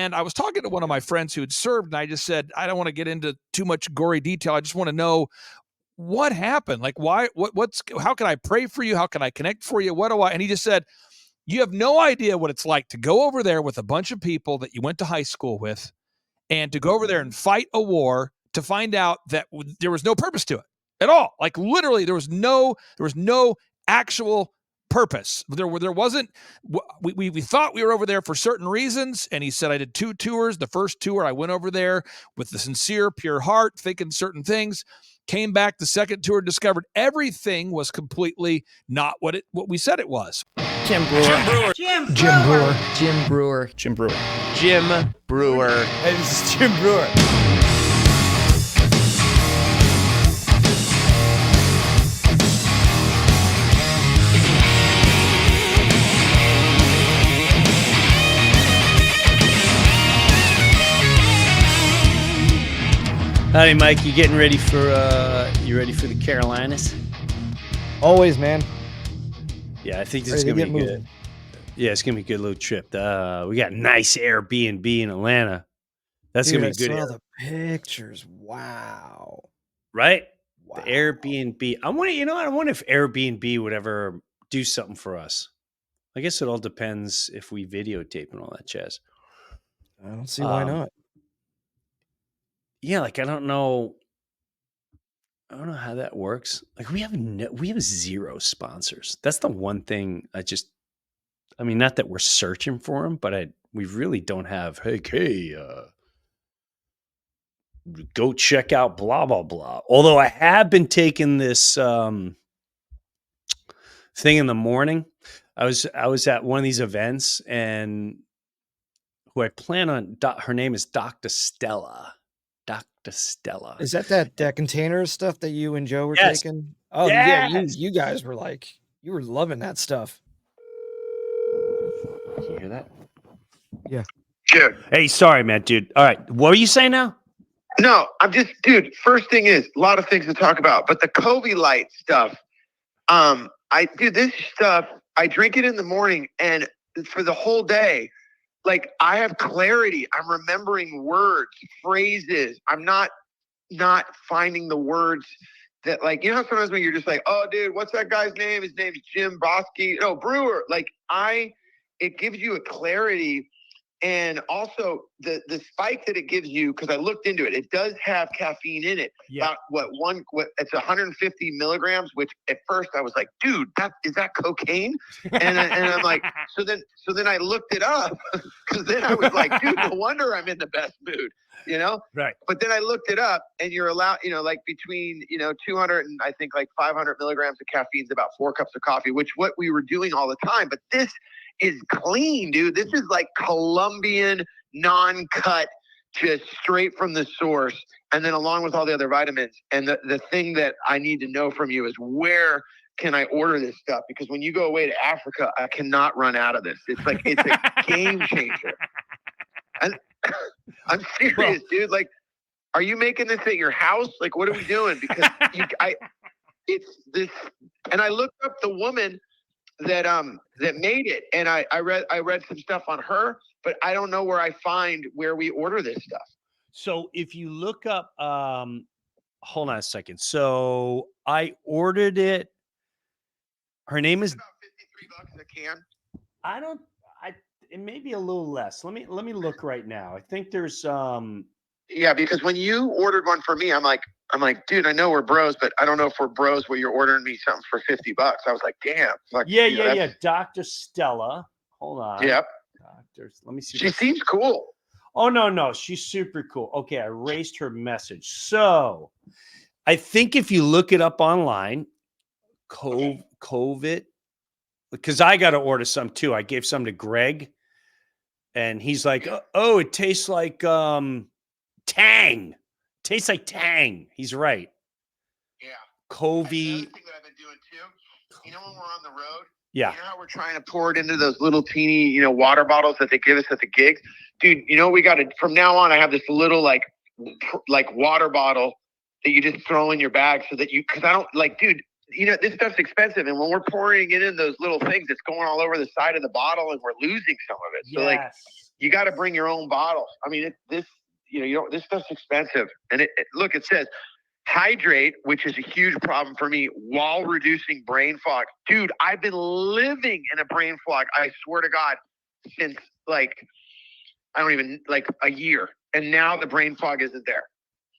And I was talking to one of my friends who had served, and I just said, I don't want to get into too much gory detail. I just want to know what happened. Like, why, how can I pray for you? How can I connect for you? And he just said, you have no idea what it's like to go over there with a bunch of people that you went to high school with and to go over there and fight a war to find out that there was no purpose to it at all. Like literally there was no actual purpose. There wasn't, we thought we were over there for certain reasons. And he said, I did 2 tours. The first tour I went over there with the sincere, pure heart, thinking certain things, came back the second tour, discovered everything was completely not what we said it was. Jim Breuer. Jim Breuer. Hey, this is Jim Breuer. Howdy, Mike. You getting ready for the Carolinas? Always, man. Yeah, I think this is gonna be good. Yeah, it's gonna be a good little trip. We got a nice Airbnb in Atlanta. That's gonna be good. I saw the pictures. Wow. Right? Wow. The Airbnb. I wonder if Airbnb would ever do something for us. I guess it all depends if we videotape and all that jazz. I don't see why not. Yeah, like I don't know how that works. Like we have 0 sponsors. That's the one thing not that we're searching for them, but we really don't have, go check out blah, blah, blah. Although I have been taking this thing in the morning. I was at one of these events and who I plan on, her name is Dr. Stella. Dr. Stella. Is that container stuff that you and Joe were taking? Oh, yes. Yeah. You guys were you were loving that stuff. Can you hear that? Yeah. Dude. Hey, sorry, man, dude. All right. What were you saying now? No, dude, first thing is a lot of things to talk about, but the Kobe Light stuff, this stuff, I drink it in the morning and for the whole day, like I have clarity. I'm remembering words, phrases. I'm not finding the words that how sometimes when you're just like, oh dude, what's that guy's name? His name's Jim Bosky. No, Breuer. It gives you a clarity. And also the spike that it gives you, because I looked into it, it does have caffeine in it. Yeah. About it's 150 milligrams, which at first I was like, dude, is that cocaine? And I'm like, so then I looked it up because then I was like, dude, no wonder I'm in the best mood, Right. But then I looked it up and you're allowed, between, 200 and I think 500 milligrams of caffeine is about 4 cups of coffee, which what we were doing all the time. But this is clean, dude. This is like Colombian, non-cut, just straight from the source. And then along with all the other vitamins. And the thing that I need to know from you is where can I order this stuff? Because when you go away to Africa, I cannot run out of this. It's a game changer. And I'm serious, dude. Are you making this at your house? What are we doing? Because it's this. And I looked up the woman that made it, and I read some stuff on her, but I don't know where we order this stuff. So if you look up, hold on a second. So I ordered it. Her name is about $53 a can. It may be a little less. Let me look right now. I think there's Yeah, because when you ordered one for me, I'm like, dude, I know we're bros, but I don't know if we're bros where you're ordering me something for $50. I was like, damn. Yeah. Dr. Stella. Hold on. Yep. Let me see. She seems cool. Oh, no. She's super cool. Okay, I erased her message. So I think if you look it up online, COVID, because I got to order some too. I gave some to Greg and he's like, oh, it tastes like Tang. Tastes like Tang. He's right. Yeah. Kobe. Another thing that I've been doing too, when we're on the road, yeah. You know how we're trying to pour it into those little teeny, water bottles that they give us at the gigs? Dude, we got to, from now on, I have this little water bottle that you just throw in your bag so that because I don't dude, this stuff's expensive. And when we're pouring it in those little things, it's going all over the side of the bottle and we're losing some of it. So yes. you got to bring your own bottles. I mean, this stuff's expensive. And look, it says hydrate, which is a huge problem for me, while reducing brain fog. Dude, I've been living in a brain fog, I swear to God, since a year. And now the brain fog isn't there.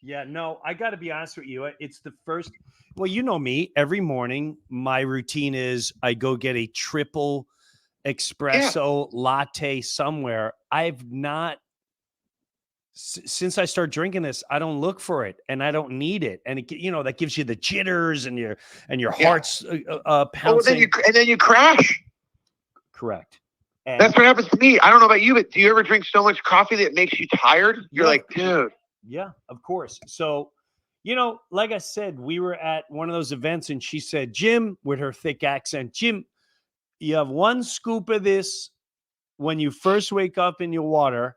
Yeah, no, I got to be honest with you. It's the first. Well, you know me. Every morning, my routine is I go get a triple espresso latte somewhere. I've not since I start drinking this. I don't look for it, and I don't need it. And it, that gives you the jitters and your heart's pouncing. And then you crash. Correct. And that's what happens to me. I don't know about you, but do you ever drink so much coffee that it makes you tired? You're like, dude. Yeah, of course. So, like I said, we were at one of those events and she said, Jim, with her thick accent, Jim, you have one scoop of this when you first wake up in your water.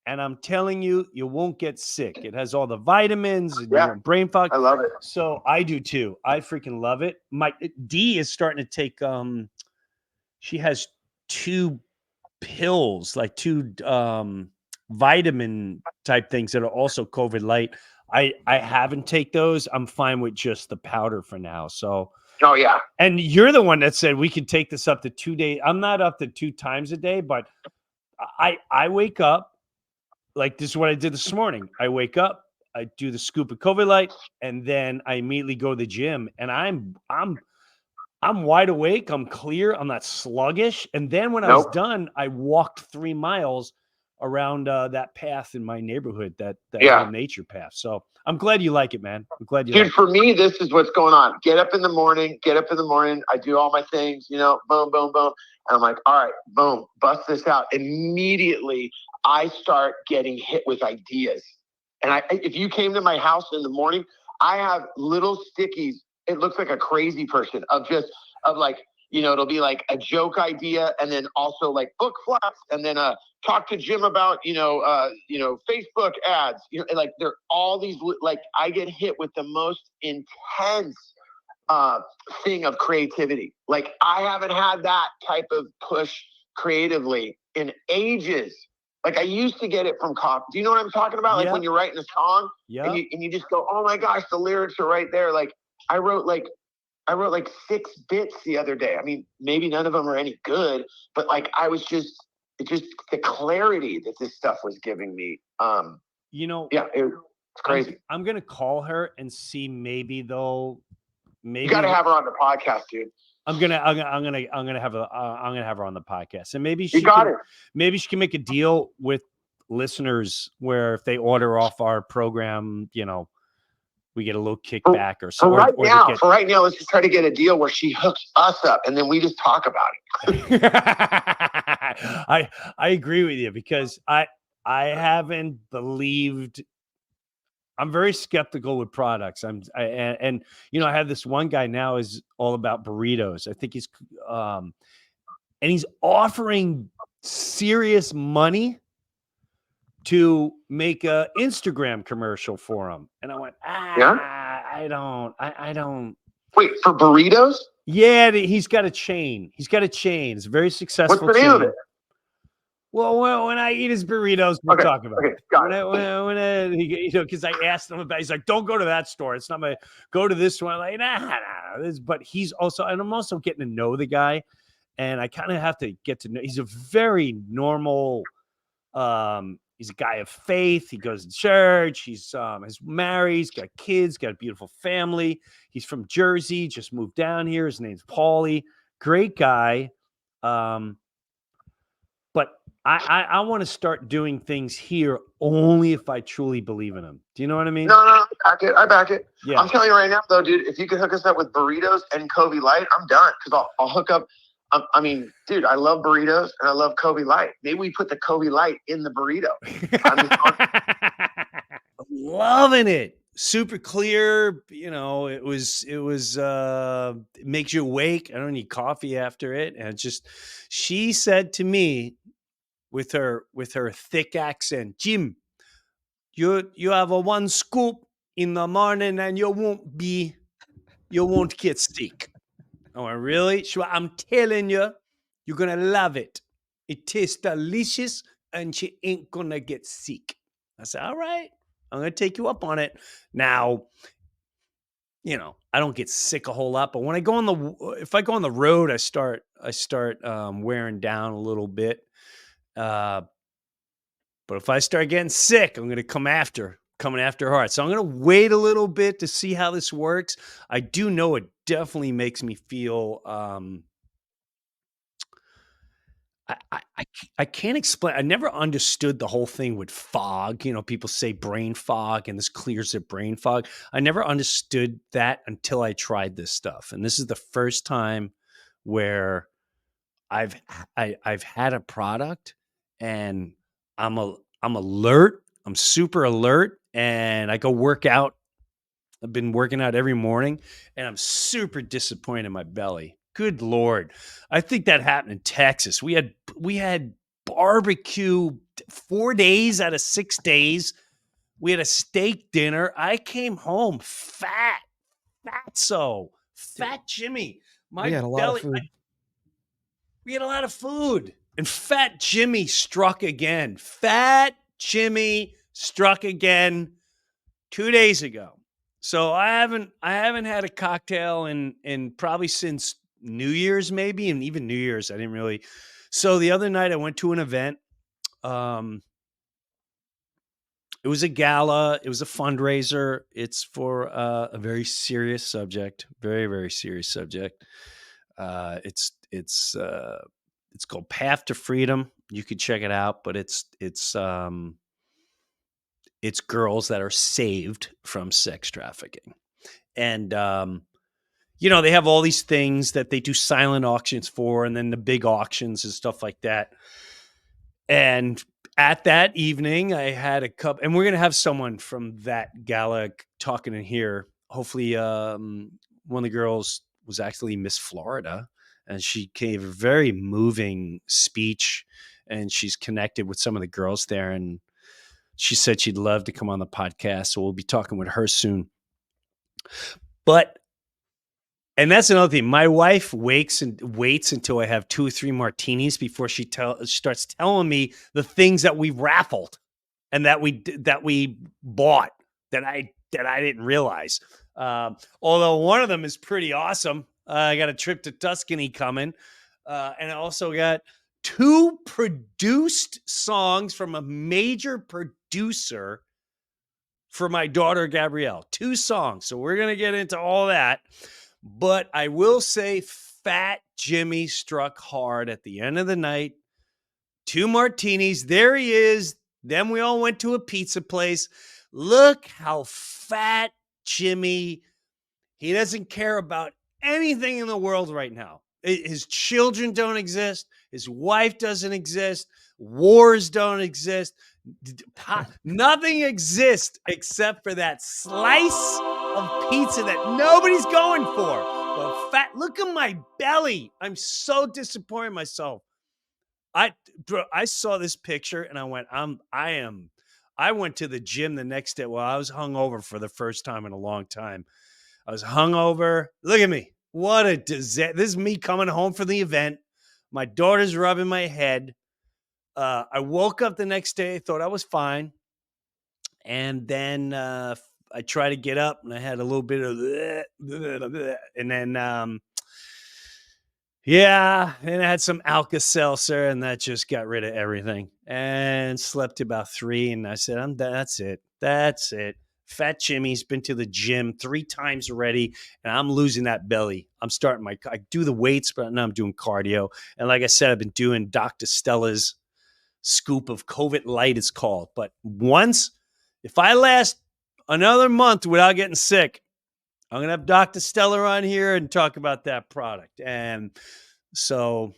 And I'm telling you, you won't get sick. It has all the vitamins and your brain fog. I love it. So I do too. I freaking love it. My D is starting to take, she has 2 pills, like 2, vitamin type things that are also COVID light. I haven't take those. I'm fine with just the powder for now. So, oh yeah. And you're the one that said we could take this up to 2 days. I'm not up to 2 times a day, but I wake up like this is what I did this morning. I wake up, I do the scoop of COVID light, and then I immediately go to the gym, and I'm wide awake. I'm clear. I'm not sluggish. And then when I was done, I walked 3 miles around that path in my neighborhood, that little nature path. So I'm glad you like it, man. I'm glad you Dude, like for me, this is what's going on. Get up in the morning. I do all my things, boom, boom, boom. And I'm like, all right, boom, bust this out. Immediately, I start getting hit with ideas. And if you came to my house in the morning, I have little stickies. It looks like a crazy person it'll be like a joke idea, and then also like book flaps, and then talk to Jim about Facebook ads. Like they're all these I get hit with the most intense thing of creativity. Like I haven't had that type of push creatively in ages. Like I used to get it from coffee. Do you know what I'm talking about? Like when you're writing a song, and you just go, oh my gosh, the lyrics are right there. Like I wrote 6 bits the other day. I mean, maybe none of them are any good, but it's just the clarity that this stuff was giving me. It's crazy. I'm going to call her and see maybe you got to have her on the podcast, dude. I'm gonna have her on the podcast, and maybe she can make a deal with listeners where if they order off our program, we get a little kickback or something. For right now, let's just try to get a deal where she hooks us up and then we just talk about it. I agree with you because I haven't believed. I'm very skeptical with products. I have this one guy now is all about burritos. I think he's and he's offering serious money to make a Instagram commercial for him. And I went, I don't. Wait, for burritos? Yeah, he's got a chain. It's a very successful chain. What's the name of it? Well, when I eat his burritos, we'll talk about it. Got it. Because I asked him about, he's like, don't go to that store. It's not go to this one. I'm like, nah. But he's also, and I'm also getting to know the guy. And I kind of have to get to know, he's a very normal, he's a guy of faith. He goes to church. He's married. He's got kids, got a beautiful family. He's from Jersey, just moved down here. His name's Paulie. Great guy. But I want to start doing things here only if I truly believe in them. Do you know what I mean? No, I back it. Yeah. I'm telling you right now, though, dude, if you could hook us up with burritos and Kobe Light, I'm done. Because I'll hook up. I mean, dude, I love burritos and I love Kobe Light. Maybe we put the Kobe Light in the burrito. I'm loving it. Super clear. It makes you awake. I don't need coffee after it. And she said to me with her thick accent, Jim, you have a 1 scoop in the morning and you won't get sick. Oh, really? I'm telling you, you're going to love it. It tastes delicious and she ain't gonna get sick. I said, all right, I'm gonna take you up on it. Now, I don't get sick a whole lot, but when I go if I go on the road, I start wearing down a little bit. But if I start getting sick, I'm gonna coming after hard. So I'm gonna wait a little bit to see how this works. I do know it definitely makes me feel. I can't explain. I never understood the whole thing with fog. People say brain fog and this clears their brain fog. I never understood that until I tried this stuff. And this is the first time where I've had a product and I'm alert. I'm super alert and I go work out. I've been working out every morning and I'm super disappointed in my belly. Good Lord. I think that happened in Texas. We had barbecue 4 days out of 6 days. We had a steak dinner. I came home fat Jimmy. We had a lot of food. We had a lot of food. And Fat Jimmy struck again. Fat Jimmy struck again 2 days ago. So I haven't had a cocktail in probably since New Year's, maybe, and even New Year's I didn't really. So the other night I went to an event. It was a gala. It was a fundraiser. It's for a very serious subject, very, very serious subject. It's called Path to Freedom. You could check it out, but it's girls that are saved from sex trafficking. And, they have all these things that they do silent auctions for, and then the big auctions and stuff like that. And at that evening, I had a cup, and we're going to have someone from that gala talking in here. Hopefully, one of the girls was actually Miss Florida, and she gave a very moving speech, and she's connected with some of the girls there. And she said she'd love to come on the podcast. So we'll be talking with her soon. And that's another thing. My wife waits until I have 2 or 3 martinis before she starts telling me the things that we raffled and that we bought that I didn't realize. Although one of them is pretty awesome. I got a trip to Tuscany coming, and I also got 2 produced songs from a major producer for my daughter Gabrielle. 2 songs, so we're gonna get into all that. But I will say Fat Jimmy struck hard at the end of the night. 2 martinis. There he is. Then we all went to a pizza place. Look how fat Jimmy. He doesn't care about anything in the world right now. His children don't exist. His wife doesn't exist. Wars don't exist. Nothing exists except for that slice of pizza that nobody's going for. Well, look at my belly. I'm so disappointed in myself. I saw this picture and I went, I went to the gym the next day. Well, I was hungover for the first time in a long time. I was hungover. Look at me. What a disaster. This is me coming home from the event. My daughter's rubbing my head. I woke up the next day, thought I was fine. And then I tried to get up and I had a little bit of, and then, and I had some Alka-Seltzer and that just got rid of everything and slept about 3. And I said, that's it. That's it. Fat Jimmy's been to the gym 3 times already and I'm losing that belly. I'm starting I do the weights, but now I'm doing cardio. And like I said, I've been doing Dr. Stella's scoop of COVID Light, it's called. But if I last another month without getting sick, I'm going to have Dr. Stella on here and talk about that product. And so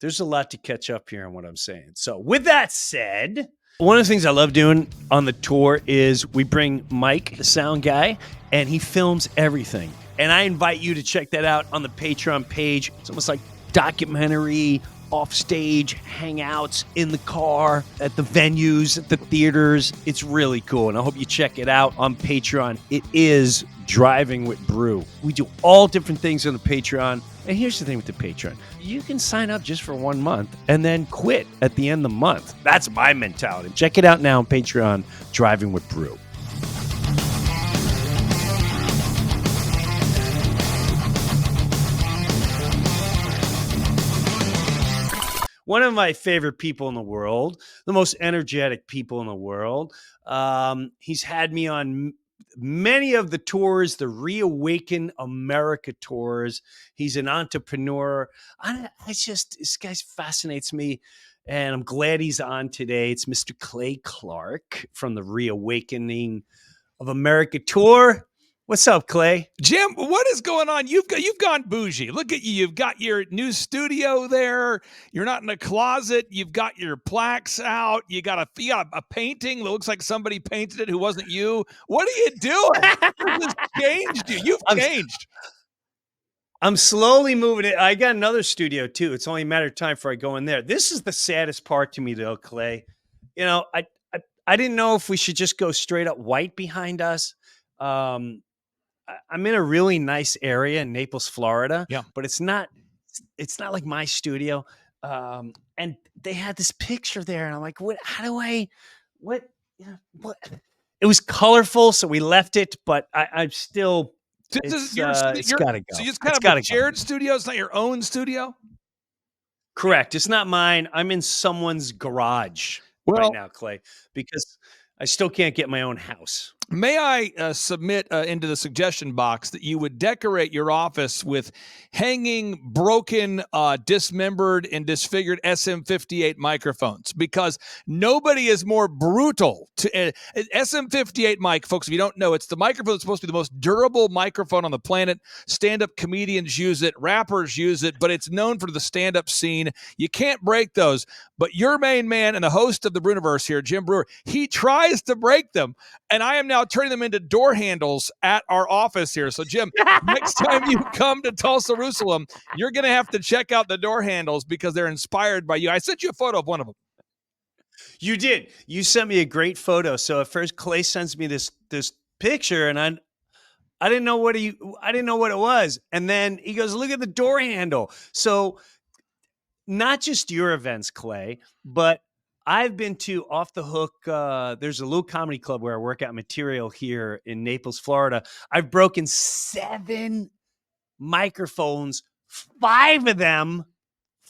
there's a lot to catch up here on what I'm saying. So with that said, one of the things I love doing on the tour is we bring Mike, the sound guy, and he films everything. And I invite you to check that out on the Patreon page. It's almost like documentary off stage hangouts in the car, at the venues, at the theaters. It's really cool, and I hope you check it out on Patreon. It is Driving with Brew. We do all different things on the Patreon. And here's the thing with the Patreon. You can sign up just for 1 month and then quit at the end of the month. That's my mentality. Check it out now on Patreon, Driving with Brew. One of my favorite people in the world, the most energetic people in the world. He's had me on many of the tours, the Reawaken America tours. He's an entrepreneur. This guy fascinates me, and I'm glad he's on today. It's Mr. Clay Clark from the Reawakening of America tour. What's up, Clay? Jim, what is going on? You've gone bougie. Look at you. You've got your new studio there. You're not in a closet. You've got your plaques out. You got a painting that looks like somebody painted it who wasn't you. What are you doing? This has changed you. You've changed. I'm slowly moving it. I got another studio too. It's only a matter of time before I go in there. This is the saddest part to me, though, Clay. You know, I didn't know if we should just go straight up white behind us. I'm in a really nice area in Naples, Florida. Yeah, but it's not like my studio. And they had this picture there, and I'm like, what? How do I? What? It was colorful, so we left it. But I'm still. It's got to go. So it's kind of a shared studio. It's not your own studio. Correct. It's not mine. I'm in someone's garage right now, Clay, because I still can't get my own house. May I submit into the suggestion box that you would decorate your office with hanging, broken, dismembered, and disfigured SM58 microphones? Because nobody is more brutal to SM58 mic, folks. If you don't know, it's the microphone that's supposed to be the most durable microphone on the planet. Stand-up comedians use it, rappers use it, but it's known for the stand-up scene. You can't break those. But your main man and the host of the Breuniverse here, Jim Breuer, he tries to break them, and I am now turning them into door handles at our office here. So, Jim, next time you come to Tulsa, Jerusalem, you're going to have to check out the door handles because they're inspired by you. I sent you a photo of one of them. You did. You sent me a great photo. So at first, Clay sends me this picture, and I didn't know what it was, and then he goes, "Look at the door handle." So not just your events, Clay, but I've been to Off the Hook. There's a little comedy club where I work out material here in Naples, Florida. I've broken 7 microphones, 5 of them,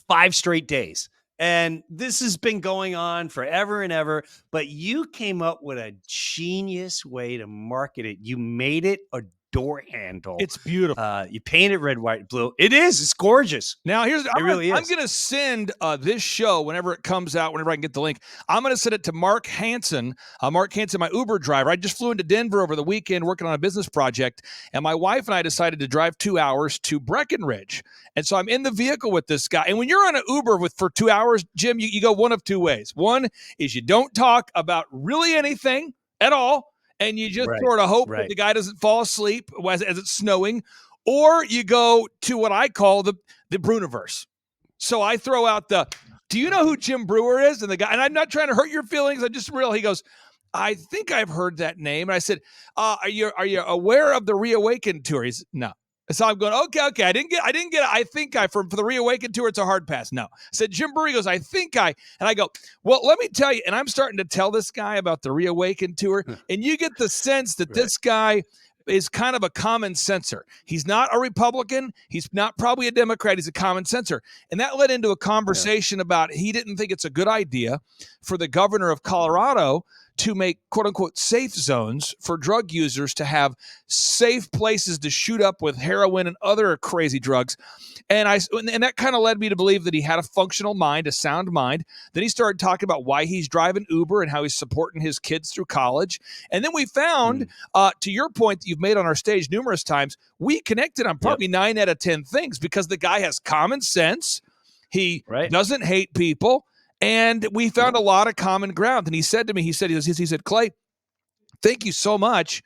5 straight days. And this has been going on forever and ever, but you came up with a genius way to market it. You made it a door handle. It's beautiful. You paint it red, white, blue. It is. It's gorgeous. Now, I'm going to send this show whenever it comes out, whenever I can get the link. I'm going to send it to Mark Hansen. Mark Hansen, my Uber driver. I just flew into Denver over the weekend working on a business project, and my wife and I decided to drive 2 hours to Breckenridge. And so I'm in the vehicle with this guy. And when you're on an Uber for 2 hours, Jim, you go one of 2 ways. One is you don't talk about really anything at all, and you just sort of hope that the guy doesn't fall asleep as it's snowing, or you go to what I call the Breuniverse. So I throw out do you know who Jim Breuer is? And the guy, and I'm not trying to hurt your feelings. He goes, I think I've heard that name. And I said, are you aware of the Reawaken tour? He's no. So I'm going, okay. I didn't get. I think for the Reawaken tour, it's a hard pass. No. I said, Jim Breuer. He goes, and I go, well, let me tell you. And I'm starting to tell this guy about the Reawaken tour, and you get the sense that this guy is kind of a common senser. He's not a Republican. He's not probably a Democrat. He's a common senser. And that led into a conversation about he didn't think it's a good idea for the governor of Colorado to make quote unquote safe zones for drug users to have safe places to shoot up with heroin and other crazy drugs. And that kind of led me to believe that he had a functional mind, a sound mind. Then he started talking about why he's driving Uber and how he's supporting his kids through college. And then we found, to your point that you've made on our stage numerous times, we connected on probably 9 out of 10 things because the guy has common sense. He doesn't hate people. And we found a lot of common ground. And he said to me, he said, Clay, thank you so much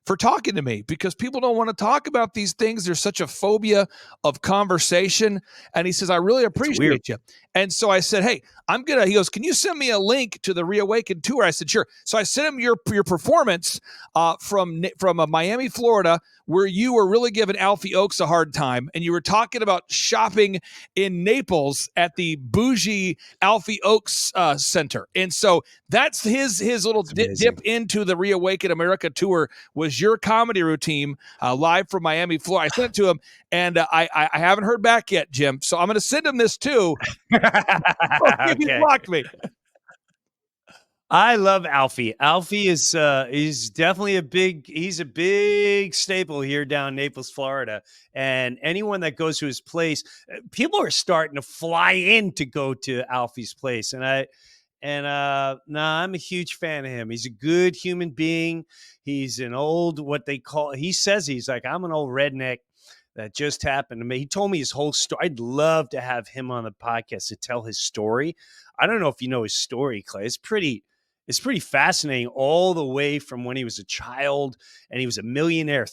for talking to me, because people don't want to talk about these things. There's such a phobia of conversation. And he says, I really appreciate you. And so I said, hey, he goes, can you send me a link to the Reawaken tour? I said, sure. So I sent him your performance from Miami, Florida, where you were really giving Alfie Oakes a hard time. And you were talking about shopping in Naples at the bougie Alfie Oakes Center. And so that's his little dip into the Reawaken America tour, was your comedy routine live from Miami, Florida. I sent it to him, and I haven't heard back yet, Jim. So I'm going to send him this too. Okay. He blocked me. I love Alfie. Alfie is he's definitely a big staple here down Naples, Florida. And anyone that goes to his place, people are starting to fly in to go to Alfie's place. And I'm a huge fan of him. He's a good human being. He's an old, he says he's like, I'm an old redneck that just happened to me. He told me his whole story. I'd love to have him on the podcast to tell his story. I don't know if you know his story, Clay. It's pretty fascinating, all the way from when he was a child and he was a millionaire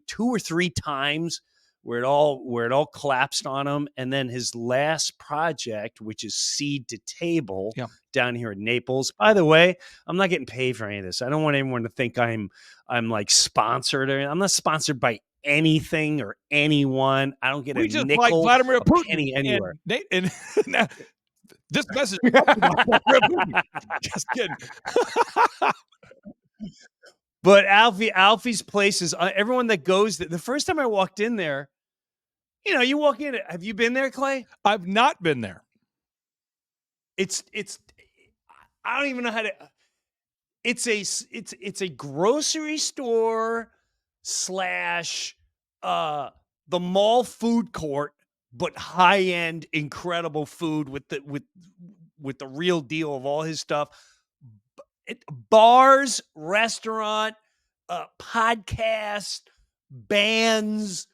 two or three times, where it all collapsed on him. And then his last project, which is Seed to Table, down here in Naples. By the way, I'm not getting paid for any of this. I don't want anyone to think I'm like sponsored. I'm not sponsored by anything or anyone. I don't get a nickel, like Vladimir Putin, penny anywhere. And this message. Just kidding. But Alfie's place is everyone that goes there. The first time I walked in there, you walk in. Have you been there, Clay? I've not been there. It's. I don't even know how to. It's a grocery store / the mall food court, but high end, incredible food with the real deal of all his stuff. Bars, restaurant, podcast, bands,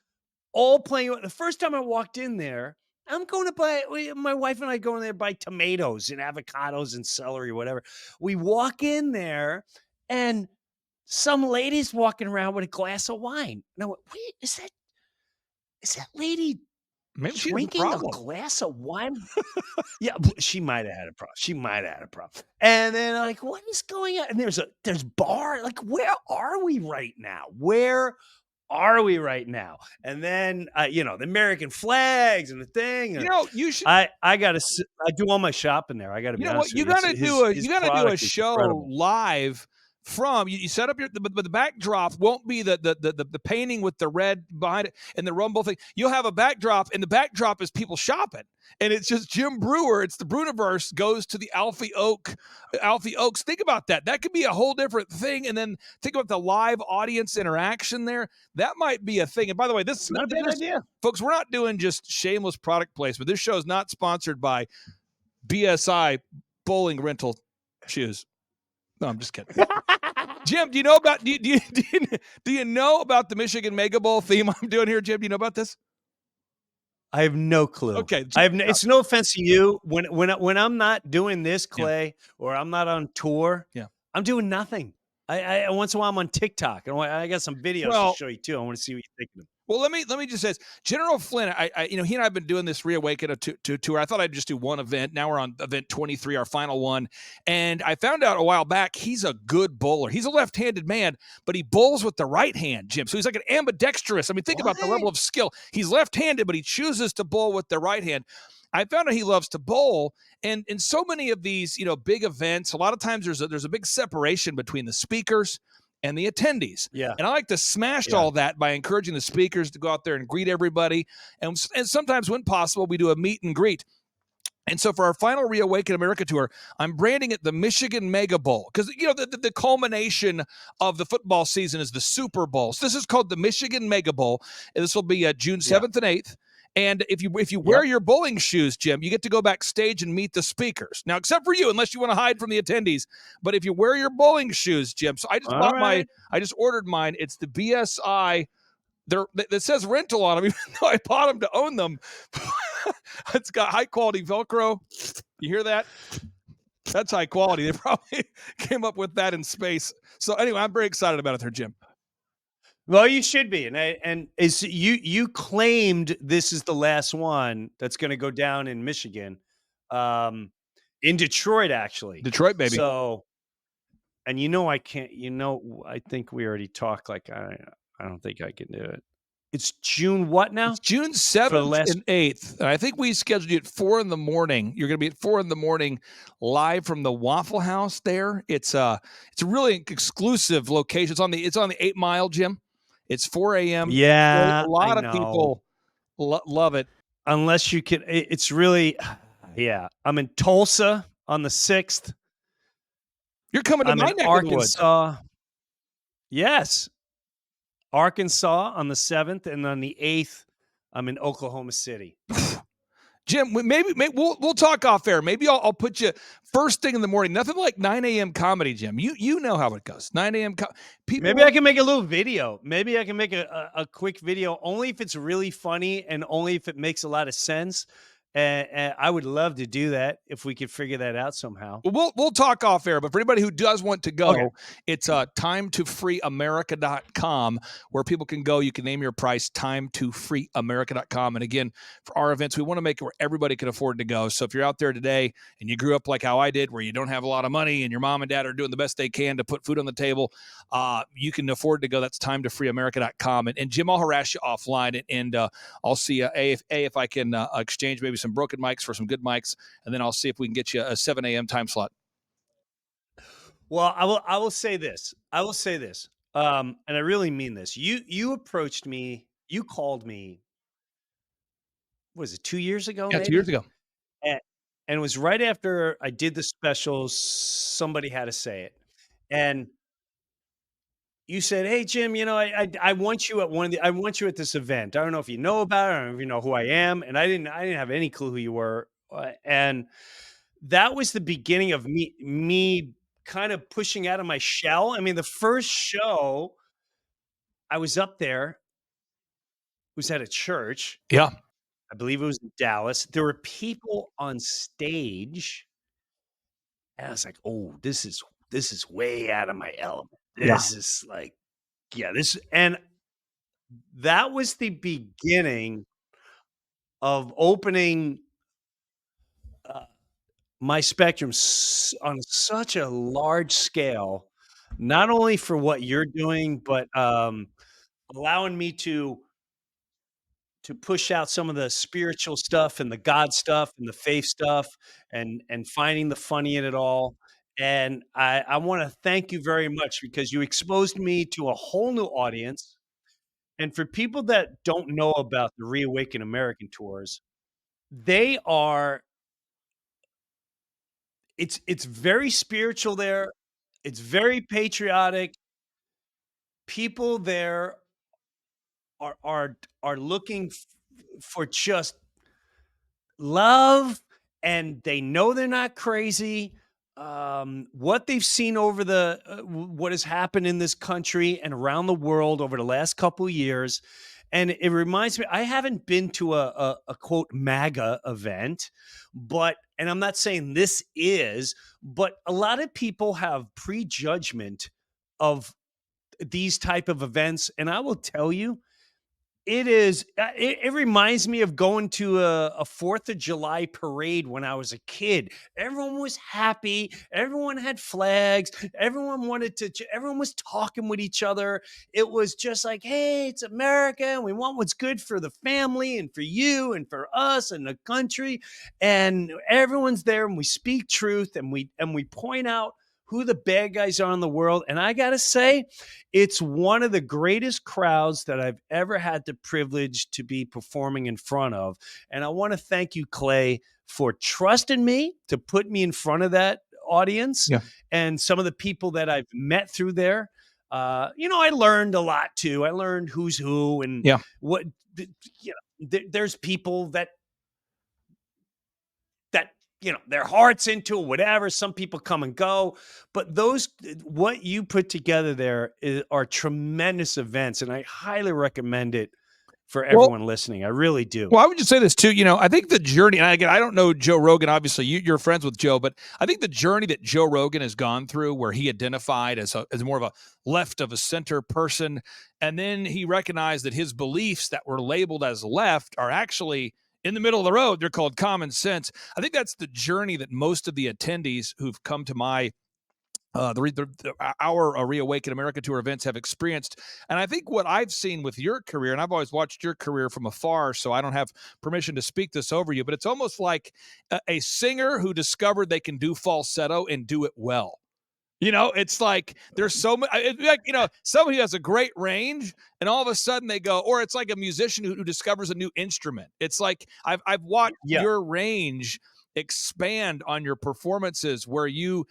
all playing. The first time I walked in there, I'm going to buy, my wife and I go in there to buy tomatoes and avocados and celery, whatever. We walk in there and some lady's walking around with a glass of wine. And I went, wait, is that lady maybe drinking a glass of wine? Yeah, she might have had a problem. And then like, what is going on? And there's bar. Like, where are we right now? And then the American flags and the thing. And you should. I do all my shopping there. I got to be honest. You got to do a show live. You set up but the backdrop won't be the painting with the red behind it and the rumble thing. You'll have a backdrop, and the backdrop is people shopping, and it's just Jim Breuer. It's the Breuniverse goes to the Alfie Oakes. Think about that. That could be a whole different thing. And then think about the live audience interaction there. That might be a thing. And by the way, this is not a bad idea, folks. We're not doing just shameless product placement. This show is not sponsored by BSI bowling rental shoes. No, I'm just kidding. Jim, do you know about do you know about the Michigan Mega Bowl theme I'm doing here, Jim? Do you know about this? I have no clue. Okay, it's no offense to you. When I'm not doing this, Clay, or I'm not on tour, I'm doing nothing. I once in a while I'm on TikTok, and I got some videos to show you too. I want to see what you're thinking of. Well, let me just say this. General Flynn, he and I have been doing this Reawaken tour. I thought I'd just do one event. Now we're on event 23, our final one. And I found out a while back he's a good bowler. He's a left-handed man, but he bowls with the right hand, Jim. So he's like an ambidextrous. I mean, think about the level of skill. He's left-handed, but he chooses to bowl with the right hand. I found out he loves to bowl, and in so many of these, big events, a lot of times there's a big separation between the speakers and the attendees. Yeah. And I like to smash all that by encouraging the speakers to go out there and greet everybody. And sometimes when possible, we do a meet and greet. And so for our final Reawaken America tour, I'm branding it the Michigan Mega Bowl because, the culmination of the football season is the Super Bowl. So this is called the Michigan Mega Bowl. And this will be June 7th and 8th. And if you wear your bowling shoes, Jim, you get to go backstage and meet the speakers. Now, except for you, unless you want to hide from the attendees. But if you wear your bowling shoes, Jim, so I just ordered mine. It's the BSI. It says rental on them, even though I bought them to own them. It's got high quality Velcro. You hear that? That's high quality. They probably came up with that in space. So anyway, I'm very excited about it there, Jim. Well, you should be, and is you claimed this is the last one that's going to go down in Michigan, um, in Detroit, actually. Detroit, baby. So, and I can't. I think we already talked. Like I don't think I can do it. It's June what now? It's June For the 7th last. and 8th. And I think we scheduled you at 4 in the morning. You're going to be at 4 in the morning live from the Waffle House there. It's a really exclusive location. It's on the 8 Mile, Jim. It's 4 a.m. Yeah, A I lot of know. people love it. Unless you can, it's really, yeah. I'm in Tulsa on the 6th. You're coming to I'm my in neck of the woods. Arkansas. Yes. Arkansas on the 7th, and on the 8th, I'm in Oklahoma City. Jim, maybe we'll talk off air. Maybe I'll put you first thing in the morning. Nothing like 9 a.m. comedy, Jim. You know how it goes. 9 a.m. Maybe I can make a little video. Maybe I can make a quick video, only if it's really funny and only if it makes a lot of sense. And I would love to do that if we could figure that out somehow. Well, we'll talk off air, but for anybody who does want to go, Okay. it's timetofreeamerica.com where people can go. You can name your price, timetofreeamerica.com. And again, for our events, we want to make it where everybody can afford to go. So if you're out there today and you grew up like how I did, where you don't have a lot of money and your mom and dad are doing the best they can to put food on the table, you can afford to go. That's timetofreeamerica.com. And Jim, I'll harass you offline and I'll see if I can exchange maybe some broken mics for some good mics, and then I'll see if we can get you a 7 a.m. time slot. Well, I will say this. And I really mean this. You approached me. You called me. Was it 2 years ago? Yeah, Maybe 2 years ago. And, and it was right after I did the special. Somebody had to say it, and you said, "Hey Jim, I want you at I want you at this event. I don't know if you know about it. I don't know if you know who I am." And I didn't have any clue who you were. And that was the beginning of me kind of pushing out of my shell. I mean, the first show I was up there was at a church. Yeah. I believe it was in Dallas. There were people on stage, and I was like, "Oh, this is way out of my element. This is like, yeah, this." And that was the beginning of opening my spectrum on such a large scale, not only for what you're doing, but allowing me to push out some of the spiritual stuff and the God stuff and the faith stuff, and finding the funny in it all. And I want to thank you very much because you exposed me to a whole new audience. And for people that don't know about the Reawaken American tours, they are it's very spiritual there. It's very patriotic. People there are looking for just love, and they know they're not crazy. What they've seen over what has happened in this country and around the world over the last couple of years. And it reminds me, I haven't been to a quote MAGA event, and I'm not saying this is, but a lot of people have prejudgment of these type of events. And I will tell you, it reminds me of going to a 4th of July parade when I was a kid. Everyone was happy. Everyone had flags. Everyone was talking with each other. It was just like, hey, it's America, and we want what's good for the family and for you and for us and the country. And everyone's there, and we speak truth, and we point out who the bad guys are in the world. And I got to say, it's one of the greatest crowds that I've ever had the privilege to be performing in front of. And I want to thank you, Clay, for trusting me to put me in front of that audience. Yeah. And some of the people that I've met through there. I learned a lot too. I learned who's who and what, there's people that their heart's into whatever. Some people come and go, but what you put together there are tremendous events, and I highly recommend it for everyone listening. I really do. Well, I would just say this too. I think the journey, and again, I don't know Joe Rogan. Obviously, you're friends with Joe, but I think the journey that Joe Rogan has gone through, where he identified as more of a left of a center person, and then he recognized that his beliefs that were labeled as left are actually in the middle of the road. They're called common sense. I think that's the journey that most of the attendees who've come to my our Reawaken America Tour events have experienced. And I think what I've seen with your career, and I've always watched your career from afar, so I don't have permission to speak this over you, but it's almost like a singer who discovered they can do falsetto and do it well. It's like there's so much, like, somebody who has a great range and all of a sudden they go, or it's like a musician who discovers a new instrument. It's like I've watched your range expand on your performances, where you've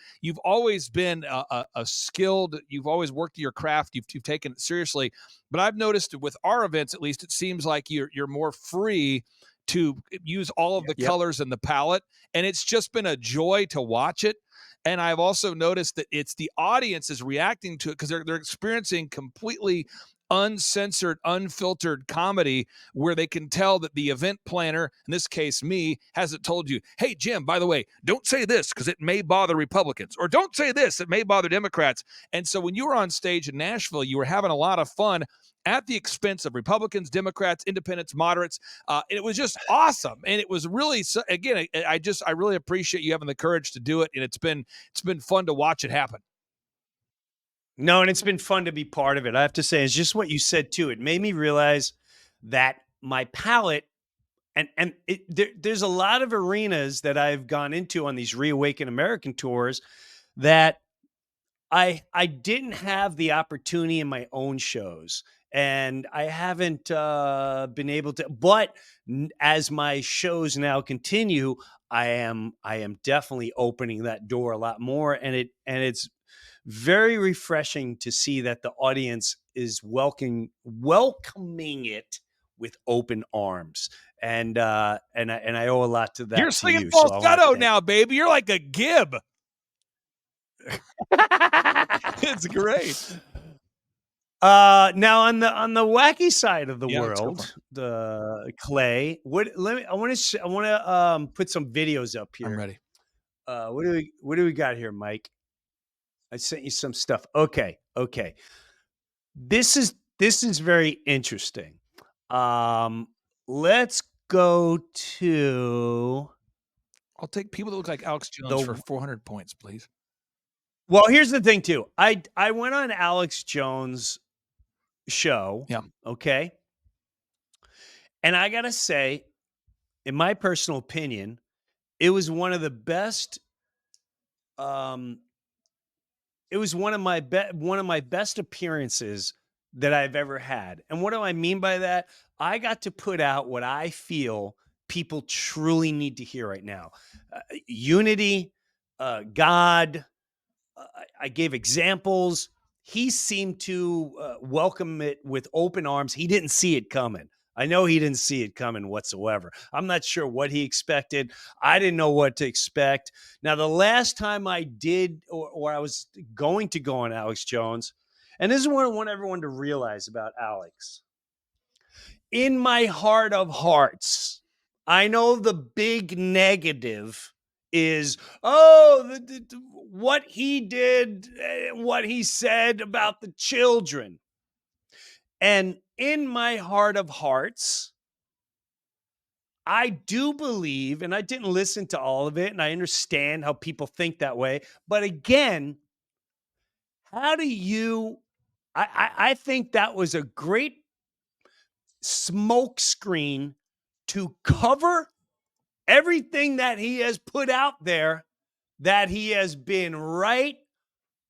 always been a skilled, you've always worked your craft, you've taken it seriously. But I've noticed with our events, at least, it seems like you're more free to use all of the colors in the palette, and it's just been a joy to watch it. And I've also noticed that it's the audience is reacting to it because they're experiencing completely uncensored, unfiltered comedy, where they can tell that the event planner, in this case me, hasn't told you, hey, Jim, by the way, don't say this because it may bother Republicans, or don't say this, it may bother Democrats. And so when you were on stage in Nashville, you were having a lot of fun at the expense of Republicans, Democrats, independents, moderates. It was just awesome. And it was really, again, I really appreciate you having the courage to do it. And it's been fun to watch it happen. No, and it's been fun to be part of it. I have to say, it's just what you said too. It made me realize that my palette, there's a lot of arenas that I've gone into on these Reawaken American tours that I didn't have the opportunity in my own shows, and I haven't been able to. But as my shows now continue, I am definitely opening that door a lot more, and it's very refreshing to see that the audience is welcoming it with open arms. And I owe a lot to that. You're singing falsetto now, baby. You're like a Gib. It's great. Now on the wacky side of the world, the Clay. I want to put some videos up here. I'm ready. What do we got here, Mike? I sent you some stuff. Okay. This is very interesting. Let's go to. I'll take people that look like Alex Jones for 400 points, please. Well, here's the thing too. I went on Alex Jones' show. Yeah. Okay. And I gotta say, in my personal opinion, it was one of the best. It was one of my best appearances that I've ever had. And what do I mean by that? I got to put out what I feel people truly need to hear right now: unity, God. I gave examples. He seemed to welcome it with open arms. He didn't see it coming. I know he didn't see it coming whatsoever. I'm not sure what he expected. I didn't know what to expect. Now, the last time I did, or I was going to go on Alex Jones, and this is what I want everyone to realize about Alex. In my heart of hearts, I know the big negative is, what he did, what he said about the children. And in my heart of hearts, I do believe, and I didn't listen to all of it, and I understand how people think that way. But again, how do you, I think that was a great smoke screen to cover everything that he has put out there, that he has been right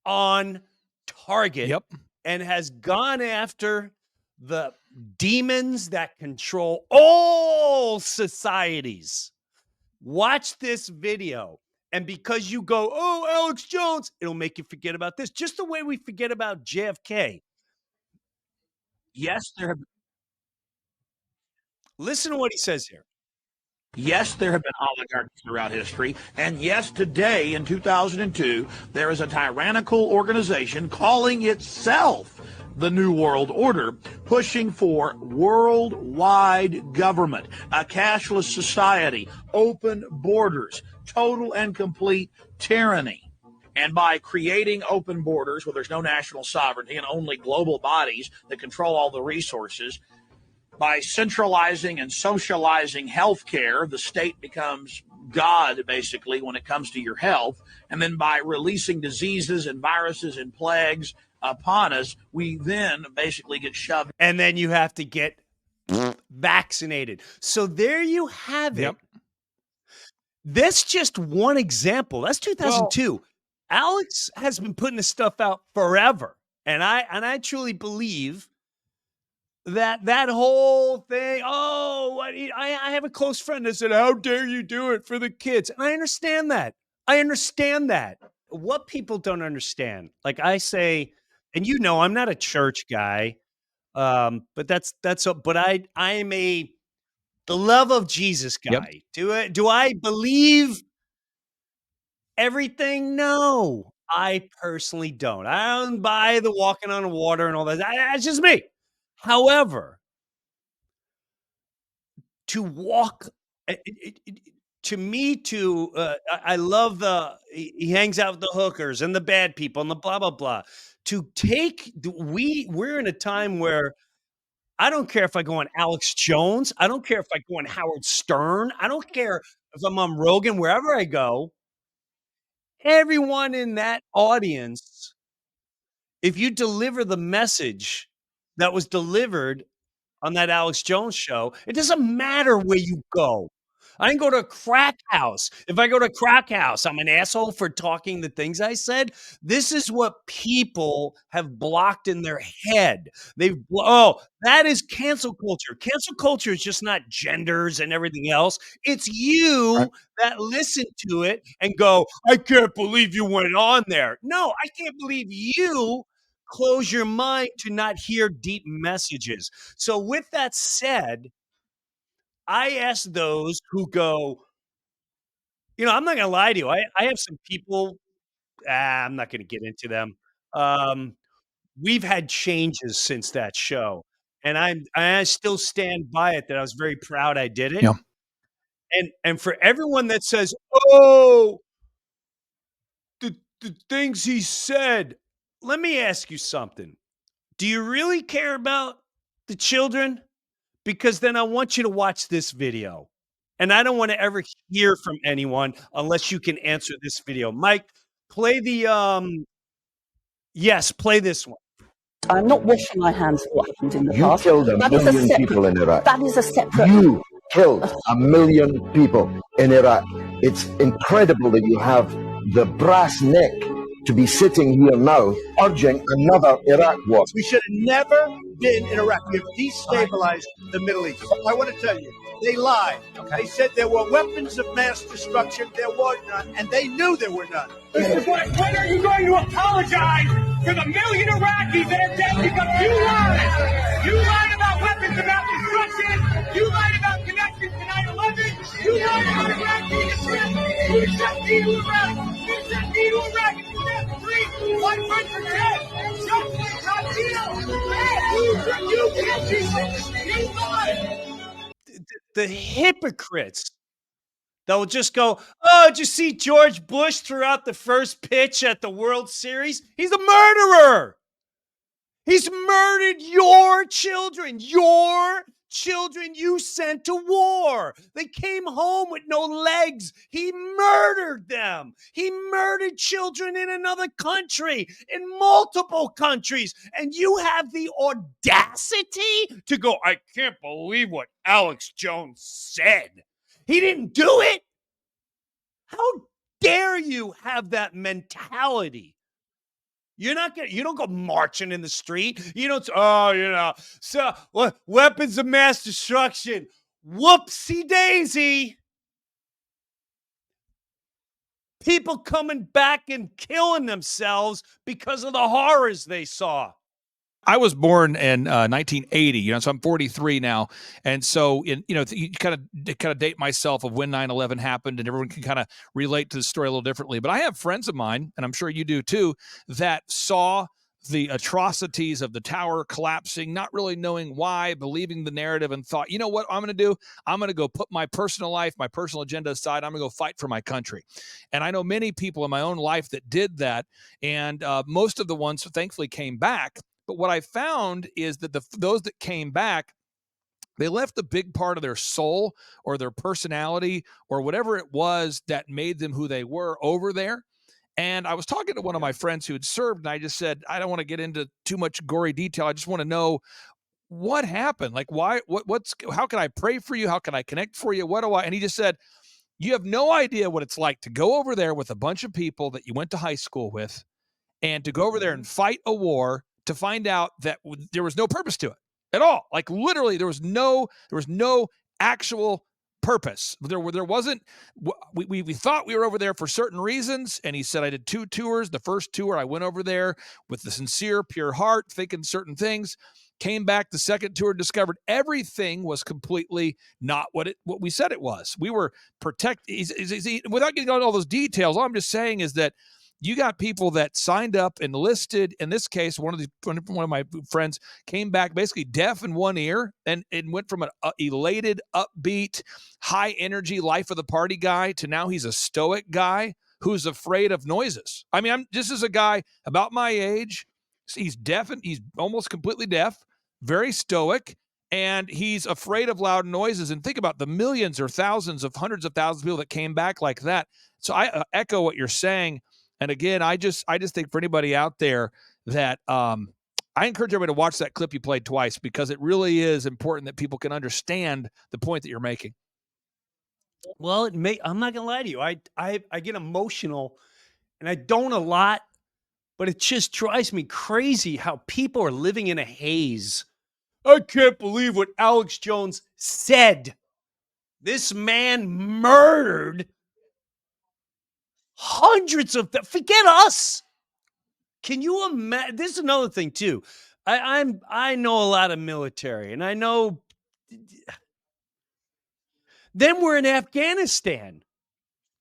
on target. Yep. And has gone after the demons that control all societies. Watch this video. And because you go, oh, Alex Jones, it'll make you forget about this. Just the way we forget about JFK. Yes, there have. Listen to what he says here. Yes, there have been oligarchs throughout history. And yes, today in 2002, there is a tyrannical organization calling itself the New World Order, pushing for worldwide government, a cashless society, open borders, total and complete tyranny. And by creating open borders where there's no national sovereignty and only global bodies that control all the resources, by centralizing and socializing healthcare, the state becomes God, basically, when it comes to your health. And then by releasing diseases and viruses and plagues upon us, we then basically get shoved. And then you have to get vaccinated. So there you have it. Yep. That's just one example. That's 2002. Alex has been putting this stuff out forever. And I truly believe that whole thing, I have a close friend that said, how dare you do it for the kids? And I understand that. What people don't understand, like I say, and I'm not a church guy, but I am the love of Jesus guy. Yep. Do I believe everything? No, I personally don't. I don't buy the walking on the water and all that. That's just me. However, to walk, to me, I love he hangs out with the hookers and the bad people and the blah, blah, blah. We're in a time where I don't care if I go on Alex Jones. I don't care if I go on Howard Stern. I don't care if I'm on Rogan, wherever I go. Everyone in that audience, if you deliver the message that was delivered on that Alex Jones show, it doesn't matter where you go. I can go to a crack house. If I go to a crack house, I'm an asshole for talking the things I said. This is what people have blocked in their head. That is cancel culture. Cancel culture is just not genders and everything else. It's you that listen to it and go, I can't believe you went on there. No, I can't believe you close your mind to not hear deep messages. So with that said, I ask those who go, I'm not going to lie to you. I have some people, I'm not going to get into them. We've had changes since that show. And I still stand by it that I was very proud I did it. Yeah. And for everyone that says, oh, the things he said, let me ask you something. Do you really care about the children? Because then I want you to watch this video. And I don't want to ever hear from anyone unless you can answer this video. Mike, play play this one. I'm not washing my hands of what happened in the past. You killed a million people in Iraq. That is a separate... You killed a million people in Iraq. It's incredible that you have the brass neck to be sitting here now urging another Iraq war. We should have never been in Iraq. We have destabilized the Middle East. I want to tell you, they lied. Okay. They said there were weapons of mass destruction. There were none, and they knew there were none. When are you going to apologize for the million Iraqis that are dead because you lied? You lied about weapons of mass destruction. You lied about connections to 9/11. You lied about Iraq being a trip. You sent me to Iraq. You sent me to Iraq. Step 3, 100%. Just not deal. You killed people. You lied. The hypocrites that will just go, oh, did you see George Bush throughout the first pitch at the World Series? He's a murderer. He's murdered your children you sent to war. They came home with no legs. He murdered them. He murdered children in another country, in multiple countries. And you have the audacity to go, I can't believe what Alex Jones said. He didn't do it. How dare you have that mentality? You don't go marching in the street. You don't, weapons of mass destruction. Whoopsie daisy. People coming back and killing themselves because of the horrors they saw. I was born in 1980, so I'm 43 now. And so, you kind of date myself of when 9/11 happened, and everyone can kind of relate to the story a little differently. But I have friends of mine, and I'm sure you do too, that saw the atrocities of the tower collapsing, not really knowing why, believing the narrative, and thought, you know what I'm going to do? I'm going to go put my personal life, my personal agenda aside. I'm going to go fight for my country. And I know many people in my own life that did that. And most of the ones thankfully came back. But what I found is that those that came back, they left a big part of their soul or their personality or whatever it was that made them who they were over there. And I was talking to one of my friends who had served, and I just said, I don't want to get into too much gory detail. I just want to know what happened. Like, why, how can I pray for you? How can I connect for you? What do I, and he just said, you have no idea what it's like to go over there with a bunch of people that you went to high school with and to go over there and fight a war to find out that there was no purpose to it at all. Like literally there was no actual purpose. There wasn't, we thought we were over there for certain reasons. And he said, I did 2 tours. The first tour I went over there with the sincere, pure heart, thinking certain things, came back the second tour, discovered everything was completely not what we said it was. We were without getting into all those details. All I'm just saying is that you got people that signed up, enlisted. In this case, one of my friends came back basically deaf in one ear and went from an elated, upbeat, high energy life of the party guy to now he's a stoic guy who's afraid of noises. I mean, this is a guy about my age. He's deaf and he's almost completely deaf, very stoic, and he's afraid of loud noises. And think about the millions or thousands of hundreds of thousands of people that came back like that. So I echo what you're saying. And again, I just think for anybody out there that I encourage everybody to watch that clip you played twice because it really is important that people can understand the point that you're making. Well, I'm not gonna lie to you. I get emotional, and I don't a lot, but it just drives me crazy how people are living in a haze. I can't believe what Alex Jones said. This man murdered hundreds of them. Forget us. Can you imagine? This is another thing too. I know a lot of military, and I know. Then we're in Afghanistan.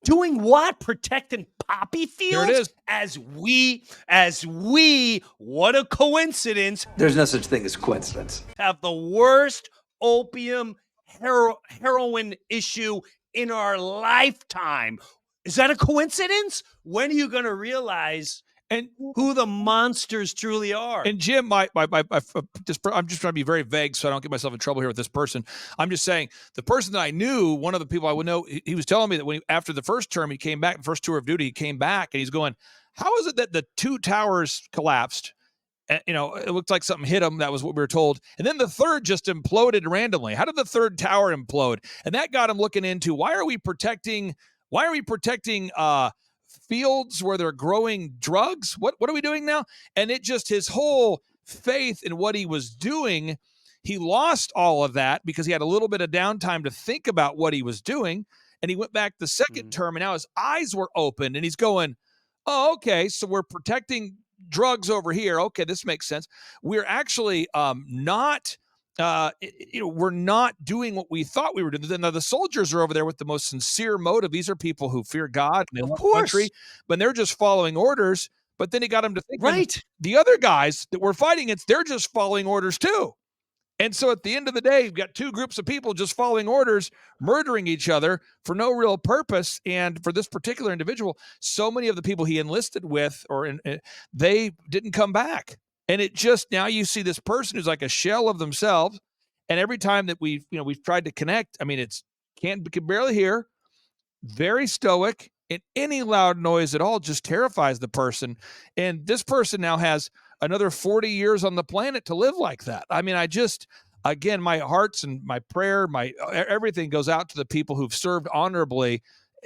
Doing what? Protecting poppy fields? There it is. As we, what a coincidence. There's no such thing as coincidence. Have the worst opium heroin issue in our lifetime. Is that a coincidence? When are you going to realize who the monsters truly are? And Jim, I'm just trying to be very vague so I don't get myself in trouble here with this person. I'm just saying the person that I knew, one of the people I would know, he was telling me that after the first term, he came back, the first tour of duty, he came back and he's going, how is it that the 2 towers collapsed? And, it looked like something hit him. That was what we were told. And then the third just imploded randomly. How did the third tower implode? And that got him looking into why are we protecting fields where they're growing drugs? What are we doing now? And it just, his whole faith in what he was doing, he lost all of that because he had a little bit of downtime to think about what he was doing. And he went back the second term and now his eyes were open and he's going, oh, okay, so we're protecting drugs over here. Okay, this makes sense. We're actually not we're not doing what we thought we were doing. Now, the soldiers are over there with the most sincere motive. These are people who fear God and they love the country, but they're just following orders. But then he got them to think, right, the other guys that we're fighting against, they're just following orders too. And so at the end of the day, you've got 2 groups of people just following orders, murdering each other for no real purpose. And for this particular individual, so many of the people he enlisted with, they didn't come back. And it just, now you see this person who's like a shell of themselves. And every time that we've tried to connect, I mean, can barely hear, very stoic, and any loud noise at all just terrifies the person. And this person now has another 40 years on the planet to live like that. I mean, again, my hearts and my prayer, everything goes out to the people who've served honorably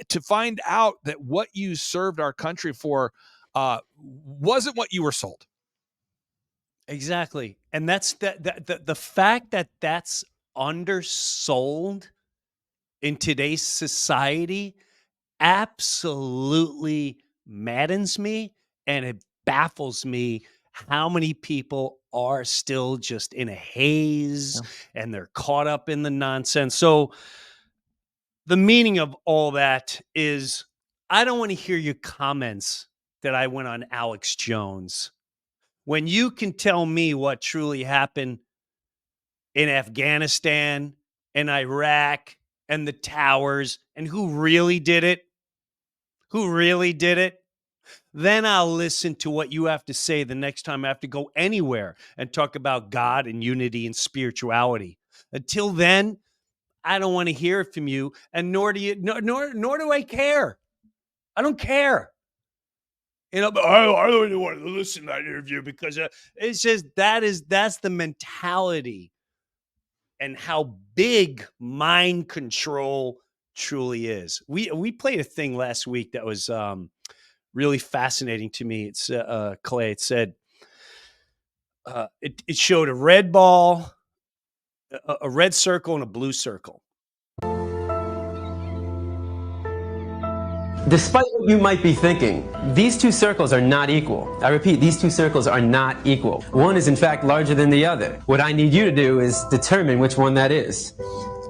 to find out that what you served our country for wasn't what you were sold. Exactly. And that's the fact that that's undersold in today's society absolutely maddens me, and it baffles me how many people are still just in a haze and they're caught up in the nonsense. So the meaning of all that is, I don't want to hear your comments that I went on Alex Jones. When you can tell me what truly happened in Afghanistan and Iraq and the towers and who really did it, then I'll listen to what you have to say the next time I have to go anywhere and talk about God and unity and spirituality. Until then, I don't want to hear it from you, and nor do I care. I don't care. I don't even want to listen to that interview because it's just that's the mentality and how big mind control truly is. We played a thing last week that was really fascinating to me. It's Clay. It said it showed a red ball, a red circle, and a blue circle. Despite what you might be thinking, these two circles are not equal. I repeat, these two circles are not equal. One is in fact larger than the other. What I need you to do is determine which one that is.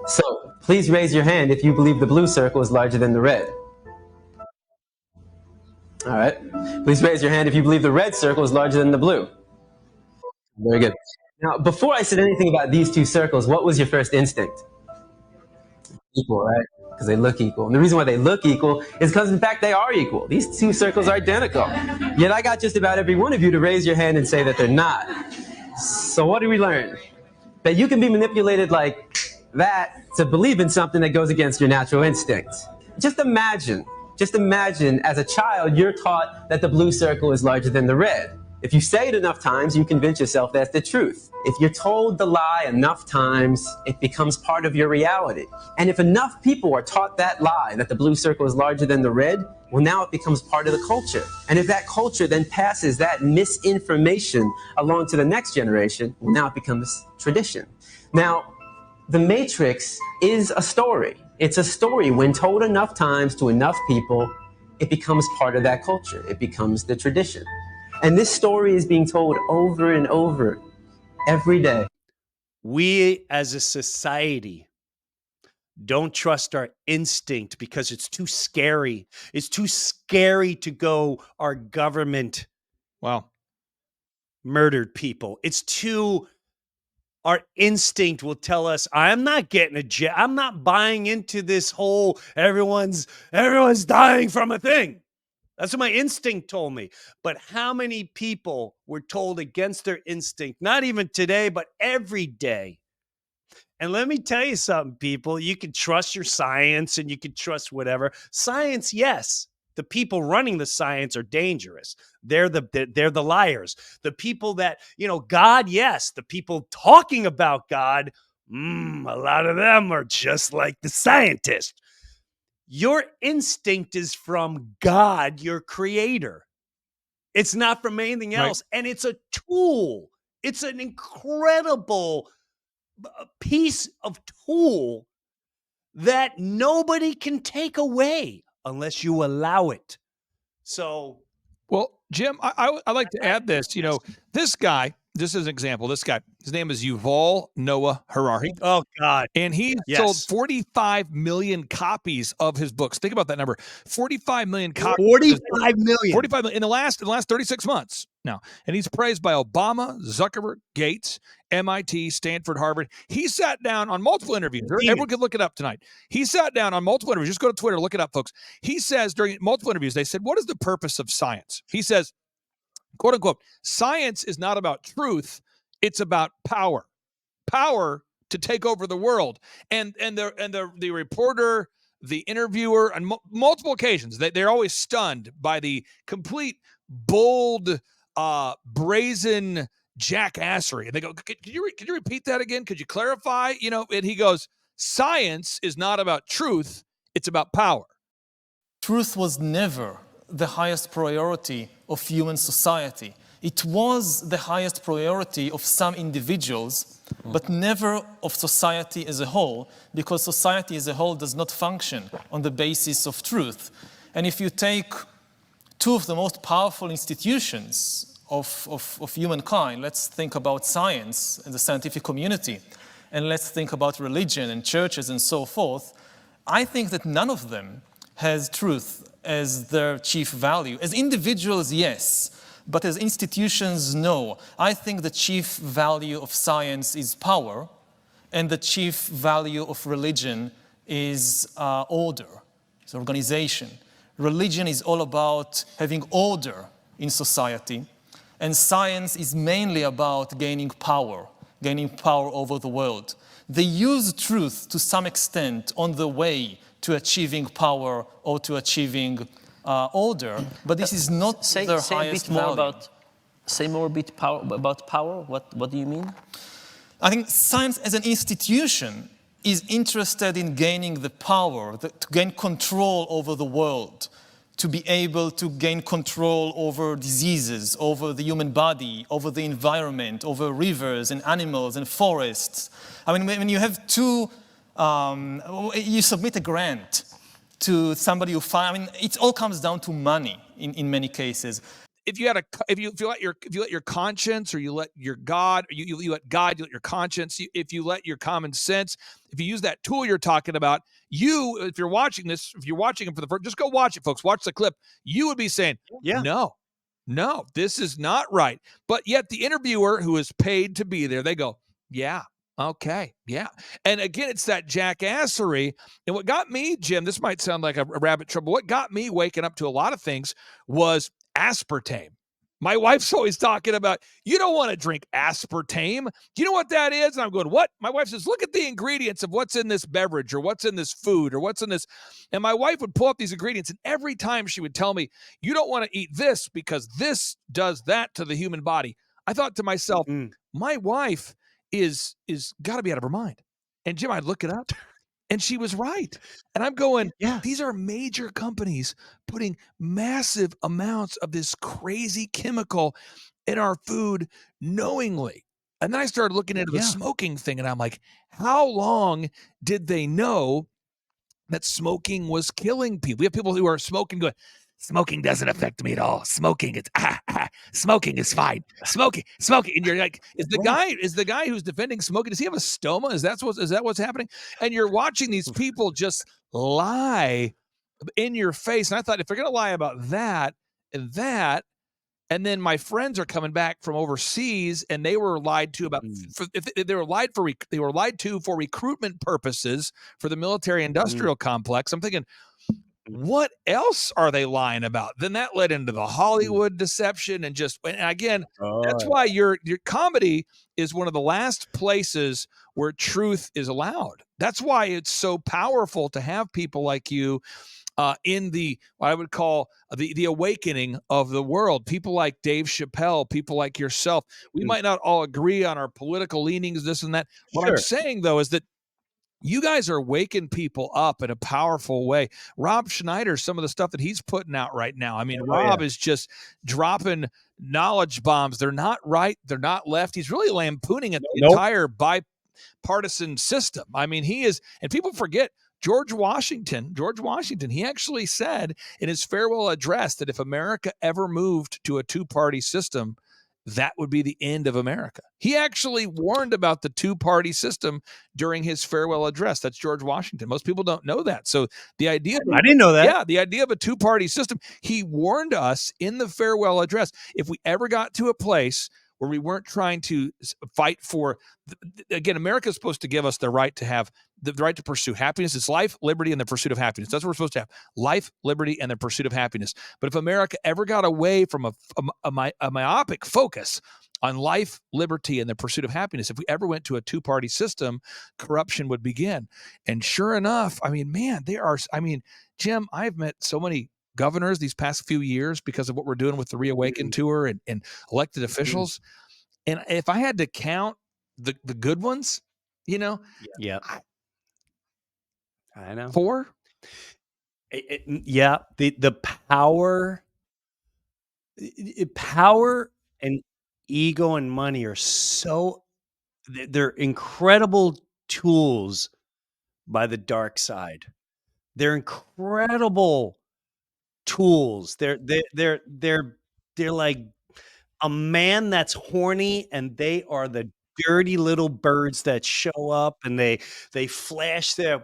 So, please raise your hand if you believe the blue circle is larger than the red. All right. Please raise your hand if you believe the red circle is larger than the blue. Very good. Now, before I said anything about these two circles, what was your first instinct? Equal, right? Because they look equal. And the reason why they look equal is because, in fact, they are equal. These two circles are identical. Yet I got just about every one of you to raise your hand and say that they're not. So what do we learn? That you can be manipulated like that to believe in something that goes against your natural instincts. Just imagine as a child, you're taught that the blue circle is larger than the red. If you say it enough times, you convince yourself that's the truth. If you're told the lie enough times, it becomes part of your reality. And if enough people are taught that lie, that the blue circle is larger than the red, well, now it becomes part of the culture. And if that culture then passes that misinformation along to the next generation, well, now it becomes tradition. Now, the Matrix is a story. It's a story. When told enough times to enough people, it becomes part of that culture. It becomes the tradition. And this story is being told over and over every day. We as a society don't trust our instinct because it's too scary. It's too scary to go, our government murdered people. It's too, our instinct will tell us, I'm not getting a jet. I'm not buying into this whole everyone's dying from a thing. That's what my instinct told me. But how many people were told against their instinct, not even today, but every day? And let me tell you something, people. You can trust your science and you can trust whatever. Science, yes. The people running the science are dangerous. They're the liars. The people that, God, yes. The people talking about God, a lot of them are just like the scientists. Your instinct is from God, your creator. It's not from anything else. Right. And it's a tool. It's an incredible piece of tool that nobody can take away unless you allow it. So, well, Jim, I like to add this. This guy, just as an example, his name is Yuval Noah Harari. Oh, God. And he sold 45 million copies of his books. Think about that number. 45 million copies. 45 million. 45 million in the last 36 months now. And he's praised by Obama, Zuckerberg, Gates, MIT, Stanford, Harvard. He sat down on multiple interviews. Everyone can look it up tonight. He sat down on multiple interviews. Just go to Twitter, look it up, folks. He says during multiple interviews, they said, what is the purpose of science? He says, quote unquote, science is not about truth. It's about power. Power to take over the world. And the reporter, the interviewer, on multiple occasions, they're always stunned by the complete bold, brazen jackassery. And they go, could you repeat that again? Could you clarify? And he goes, science is not about truth. It's about power. Truth was never the highest priority of human society. It was the highest priority of some individuals, but never of society as a whole, because society as a whole does not function on the basis of truth. And if you take two of the most powerful institutions of humankind, let's think about science and the scientific community, and let's think about religion and churches and so forth, I think that none of them has truth as their chief value. As individuals, yes, But as institutions, no. I think the chief value of science is power, and the chief value of religion is order, it's organization. Religion is all about having order in society, and science is mainly about gaining power over the world. They use truth to some extent on the way to achieving power or to achieving order, but this is not their highest value. Say more a bit about power. What do you mean? I think science as an institution is interested in gaining the power, to gain control over the world, to be able to gain control over diseases, over the human body, over the environment, over rivers and animals and forests. I mean, when you have you submit a grant to somebody who it all comes down to money in many cases. If you let your conscience, or you let your God, you let God, you let your conscience, if you let your common sense, if you use that tool you're talking about, if you're watching them for the first, just go watch it, folks. Watch the clip. You would be saying, no, this is not right. But yet the interviewer, who is paid to be there, they go, yeah. Okay, yeah. And again, it's that jackassery. And what got me, Jim, this might sound like a rabbit trail, but what got me waking up to a lot of things was aspartame. My wife's always talking about, you don't want to drink aspartame. Do you know what that is? And I'm going, what? My wife says, look at the ingredients of what's in this beverage, or what's in this food, or what's in this. And my wife would pull up these ingredients, and every time she would tell me, you don't want to eat this because this does that to the human body. I thought to myself, my wife is got to be out of her mind. And Jim, I'd look it up, and she was right. And I'm going, these are major companies putting massive amounts of this crazy chemical in our food knowingly. And then I started looking into the smoking thing, and I'm like, how long did they know that smoking was killing people? We have people who are smoking going, smoking doesn't affect me at all. Smoking, smoking is fine. Smoking. And you're like, is the guy who's defending smoking, does he have a stoma? Is that what's happening? And you're watching these people just lie in your face. And I thought, if they're going to lie about that and that, and then my friends are coming back from overseas, and they were lied to about. They were lied to for recruitment purposes for the military-industrial complex. I'm thinking, what else are they lying about? Then that led into the Hollywood deception, and again, that's why your comedy is one of the last places where truth is allowed. That's why it's so powerful to have people like you in what I would call the awakening of the world. People like Dave Chappelle, people like yourself. We might not all agree on our political leanings, this and that. What I'm saying, though, is that you guys are waking people up in a powerful way. Rob Schneider, some of the stuff that he's putting out right now. I mean, Rob is just dropping knowledge bombs. They're not right. They're not left. He's really lampooning the entire bipartisan system. I mean, he is, and people forget, George Washington, he actually said in his farewell address that if America ever moved to a two-party system, that would be the end of America. He actually warned about the two-party system during his farewell address. That's George Washington. Most people don't know that. So the idea, I didn't know that. Yeah, the idea of a two-party system, he warned us in the farewell address. If we ever got to a place where we weren't trying to fight for, again, America is supposed to give us the right to have the right to pursue happiness. It's life, liberty, and the pursuit of happiness. That's what we're supposed to have: life, liberty, and the pursuit of happiness. But if America ever got away from a myopic focus on life, liberty, and the pursuit of happiness, if we ever went to a two-party system, corruption would begin. And sure enough, I mean, man, Jim, I've met so many governors these past few years because of what we're doing with the Reawaken tour and elected officials. And if I had to count the good ones, I know. 4? The power and ego and money are they're incredible tools by the dark side. They're incredible tools. They're like a man that's horny, and they are the dirty little birds that show up, and they flash their,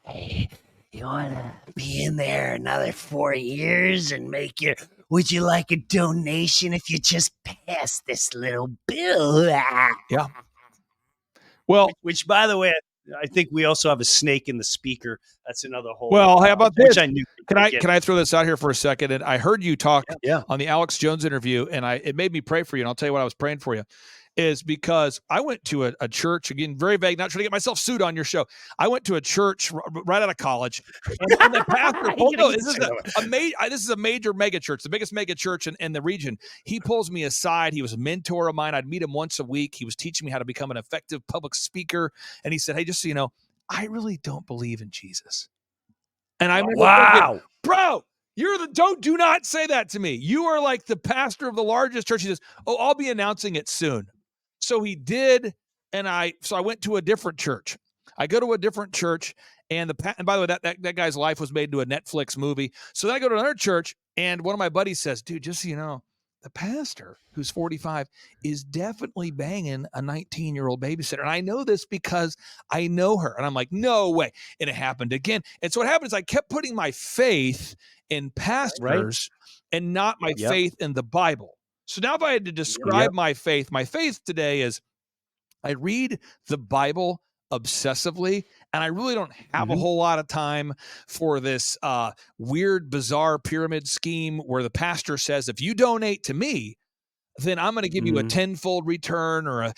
hey, you want to be in there another 4 years and make your would you like a donation if you just pass this little bill? Yeah. Well, which by the way, I think we also have a snake in the speaker. That's another whole. Well, how about which this? I knew. Can I throw this out here for a second? And I heard you talk Yeah. on the Alex Jones interview, and it made me pray for you. And I'll tell you what I was praying for you. Is because I went to a church, again, very vague, not trying to get myself sued on your show. I went to a church right out of college, and the pastor, this is a major mega church, the biggest mega church in the region. He pulls me aside. He was a mentor of mine. I'd meet him once a week. He was teaching me how to become an effective public speaker. And he said, hey, just so you know, I really don't believe in Jesus. And I remember thinking, bro, do not say that to me. You are like the pastor of the largest church. He says, oh, I'll be announcing it soon. So he did, and I went to a different church. I go to a different church, and by the way, that guy's life was made into a Netflix movie. So then I go to another church, and one of my buddies says, dude, just so you know, the pastor, who's 45, is definitely banging a 19-year-old babysitter. And I know this because I know her. And I'm like, no way. And it happened again. And so what happened is I kept putting my faith in pastors and not my faith in the Bible. So now if I had to describe my faith today is I read the Bible obsessively, and I really don't have a whole lot of time for this weird, bizarre pyramid scheme where the pastor says, if you donate to me, then I'm going to give you a 10-fold return or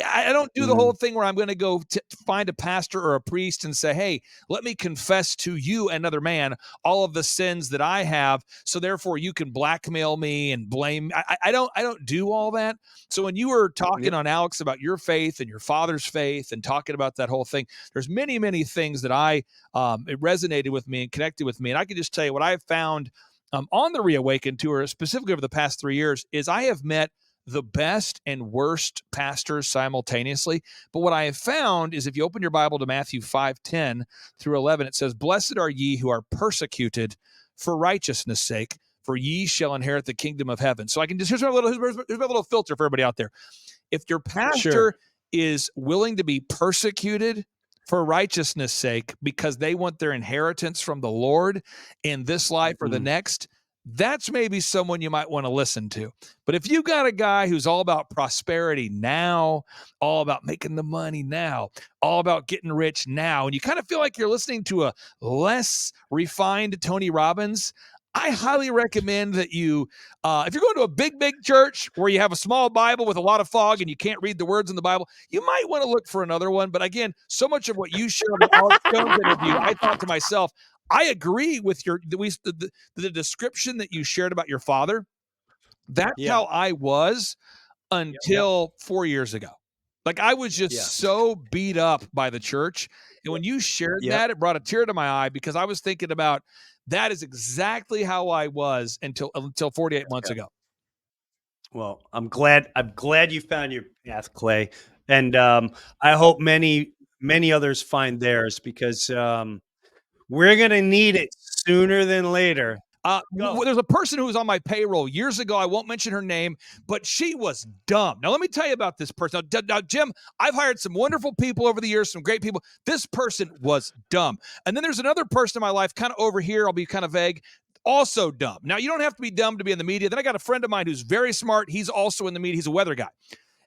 I don't do the whole thing where I'm going to go find a pastor or a priest and say, hey, let me confess to you, another man, all of the sins that I have. So therefore you can blackmail me and blame. I don't do all that. So when you were talking on Alex about your faith and your father's faith and talking about that whole thing, there's many, many things that it resonated with me and connected with me. And I can just tell you what I've found on the Reawaken tour, specifically over the past 3 years, is I have met the best and worst pastors simultaneously. But what I have found is if you open your Bible to Matthew 5:10 through 11, it says, blessed are ye who are persecuted for righteousness' sake, for ye shall inherit the kingdom of heaven. So I can just, here's my little filter for everybody out there. If your pastor is willing to be persecuted for righteousness' sake because they want their inheritance from the Lord in this life or the next, that's maybe someone you might want to listen to. But if you've got a guy who's all about prosperity now, all about making the money now, all about getting rich now, and you kind of feel like you're listening to a less refined Tony Robbins, I highly recommend that you, if you're going to a big, big church where you have a small Bible with a lot of fog and you can't read the words in the Bible, you might want to look for another one. But again, so much of what you shared in the Alex Jones interview, I thought to myself, I agree with the description that you shared about your father. That's how I was until 4 years ago. Like I was just so beat up by the church. And when you shared that, it brought a tear to my eye because I was thinking about that is exactly how I was until 48 months ago. Well, I'm glad you found your path, Clay. And I hope many others find theirs because we're going to need it sooner than later. There's a person who was on my payroll years ago. I won't mention her name, but she was dumb. Now, let me tell you about this person. Now, Jim, I've hired some wonderful people over the years, some great people. This person was dumb. And then there's another person in my life, kind of over here, I'll be kind of vague, also dumb. Now, you don't have to be dumb to be in the media. Then I got a friend of mine who's very smart. He's also in the media. He's a weather guy.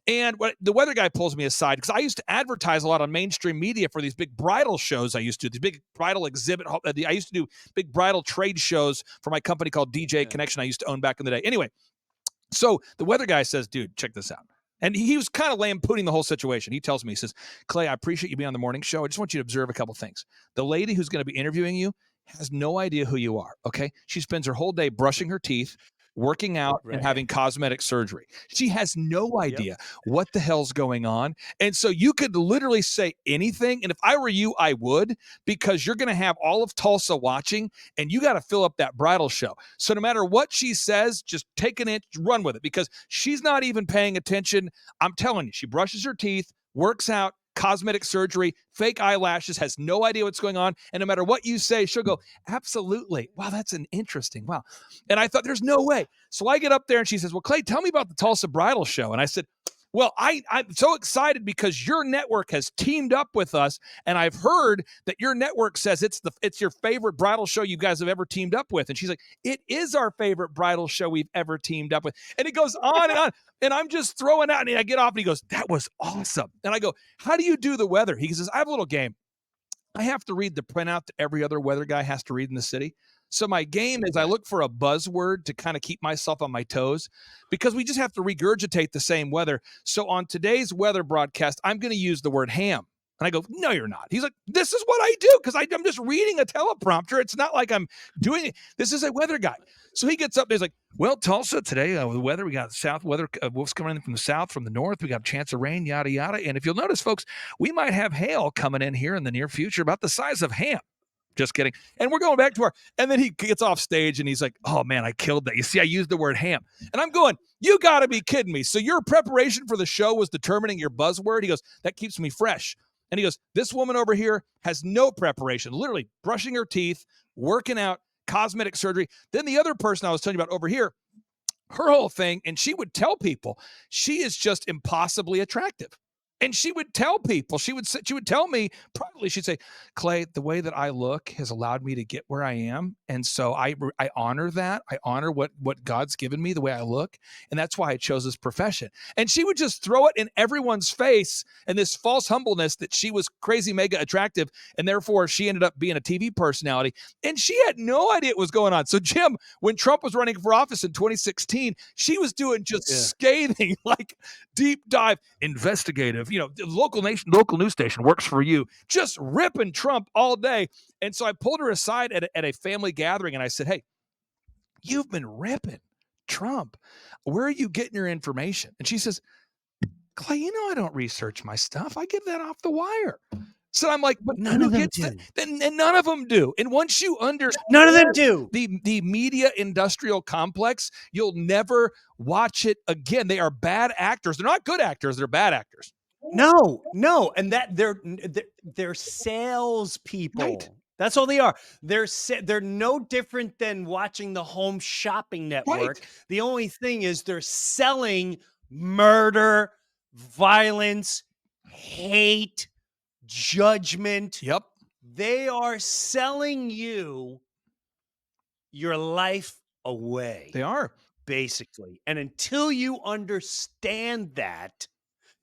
And the weather guy pulls me aside because I used to advertise a lot on mainstream media for these big bridal shows. I used to do these big bridal exhibit. I used to do big bridal trade shows for my company called DJ Connection I used to own back in the day. Anyway, so the weather guy says, dude, check this out. And he was kind of lampooning the whole situation. He tells me, he says, Clay, I appreciate you being on the morning show. I just want you to observe a couple things. The lady who's going to be interviewing you has no idea who you are, okay? She spends her whole day brushing her teeth, working out, and having cosmetic surgery. She has no idea what the hell's going on. And so you could literally say anything. And if I were you, I would, because you're going to have all of Tulsa watching and you got to fill up that bridal show. So no matter what she says, just take an inch, run with it because she's not even paying attention. I'm telling you, she brushes her teeth, works out, cosmetic surgery, fake eyelashes, has no idea what's going on. And no matter what you say, she'll go, absolutely. Wow, that's an interesting. Wow. And I thought, there's no way. So I get up there and she says, well, Clay, tell me about the Tulsa bridal show. And I said, Well, I'm so excited because your network has teamed up with us, and I've heard that your network says it's your favorite bridal show you guys have ever teamed up with. And she's like, it is our favorite bridal show we've ever teamed up with. And it goes on and on. And I'm just throwing out, and I get off, and he goes, that was awesome. And I go, how do you do the weather? He says, I have a little game. I have to read the printout that every other weather guy has to read in the city. So my game is I look for a buzzword to kind of keep myself on my toes because we just have to regurgitate the same weather. So on today's weather broadcast, I'm going to use the word ham. And I go, no, you're not. He's like, this is what I do because I'm just reading a teleprompter. It's not like I'm doing it. This is a weather guy. So he gets up and he's like, well, Tulsa today, the weather, we got south weather, wolves coming in from the south, from the north. We got a chance of rain, yada, yada. And if you'll notice, folks, we might have hail coming in here in the near future about the size of ham. Just kidding. And we're going back to and then he gets off stage and he's like, oh man, I killed that. You see, I used the word ham. And I'm going, you got to be kidding me. So your preparation for the show was determining your buzzword? He goes, that keeps me fresh. And he goes, this woman over here has no preparation, literally brushing her teeth, working out, cosmetic surgery. Then the other person I was telling you about over here, her whole thing, and she would tell people she is just impossibly attractive. And she would tell people, she would tell me, probably she'd say, Clay, the way that I look has allowed me to get where I am. And so I honor that. I honor what God's given me, the way I look. And that's why I chose this profession. And she would just throw it in everyone's face and this false humbleness that she was crazy, mega attractive. And therefore she ended up being a TV personality. And she had no idea what was going on. So Jim, when Trump was running for office in 2016, she was doing just scathing, like deep dive, investigative, local news station works for you, just ripping Trump all day. And so I pulled her aside at a family gathering and I said, hey, you've been ripping Trump. Where are you getting your information? And she says, Clay, I don't research my stuff. I get that off the wire. So I'm like, but none of them do. And none of them do. And once you understand none of them do the media industrial complex, you'll never watch it again. They are bad actors. They're not good actors. They're bad actors. No. And that they're salespeople. Right. That's all they are. They're no different than watching the Home Shopping Network. Right. The only thing is they're selling murder, violence, hate, judgment. Yep. They are selling you your life away. They are. Basically. And until you understand that,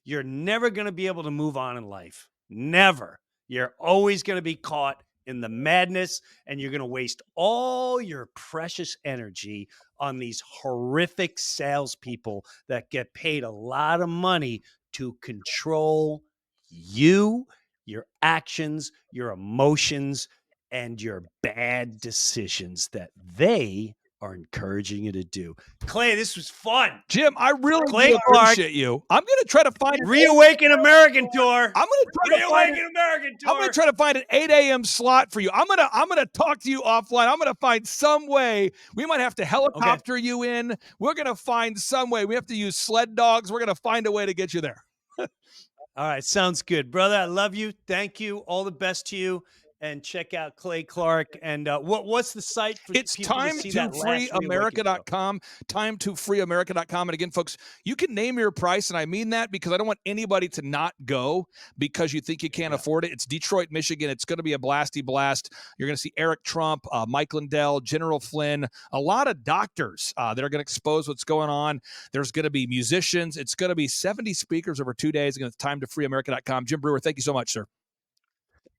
you're never going to be able to move on in life. Never. You're always going to be caught in the madness, and you're going to waste all your precious energy on these horrific salespeople that get paid a lot of money to control you, your actions, your emotions, and your bad decisions that they are encouraging you to do. Clay, this was fun. Jim, I really do appreciate you. I'm going to try to find Reawaken American tour. I'm going to try to find American tour. I'm going to try to find an 8 a.m. slot for you. I'm going to talk to you offline. I'm going to find some way. We might have to helicopter you in. We're going to find some way. We have to use sled dogs. We're going to find a way to get you there. All right. Sounds good, brother. I love you. Thank you. All the best to you. And check out Clay Clark. And what's the site for it's people to see that? Time2freeamerica.com. Time2freeamerica.com. And again, folks, you can name your price, and I mean that because I don't want anybody to not go because you think you can't afford it. It's Detroit, Michigan. It's going to be a blasty blast. You're going to see Eric Trump, Mike Lindell, General Flynn, a lot of doctors that are going to expose what's going on. There's going to be musicians. It's going to be 70 speakers over 2 days. Again, it's Time2freeamerica.com. Jim Breuer, thank you so much, sir.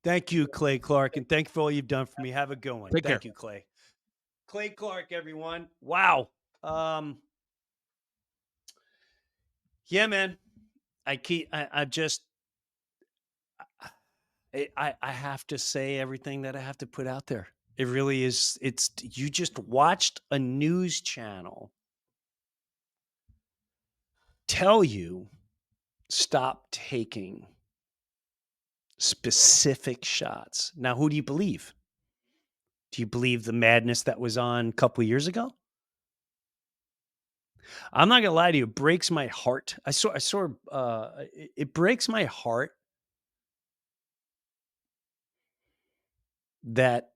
Thank you, Clay Clark, and thank you for all you've done for me. Have a good one. Take care. Thank you, Clay. Clay Clark, everyone. Wow. Yeah, man. I have to say everything that I have to put out there. It really is. You just watched a news channel tell you stop taking specific shots. Now, who do you believe? Do you believe the madness that was on a couple of years ago? I'm not gonna lie to you. It breaks my heart. It breaks my heart that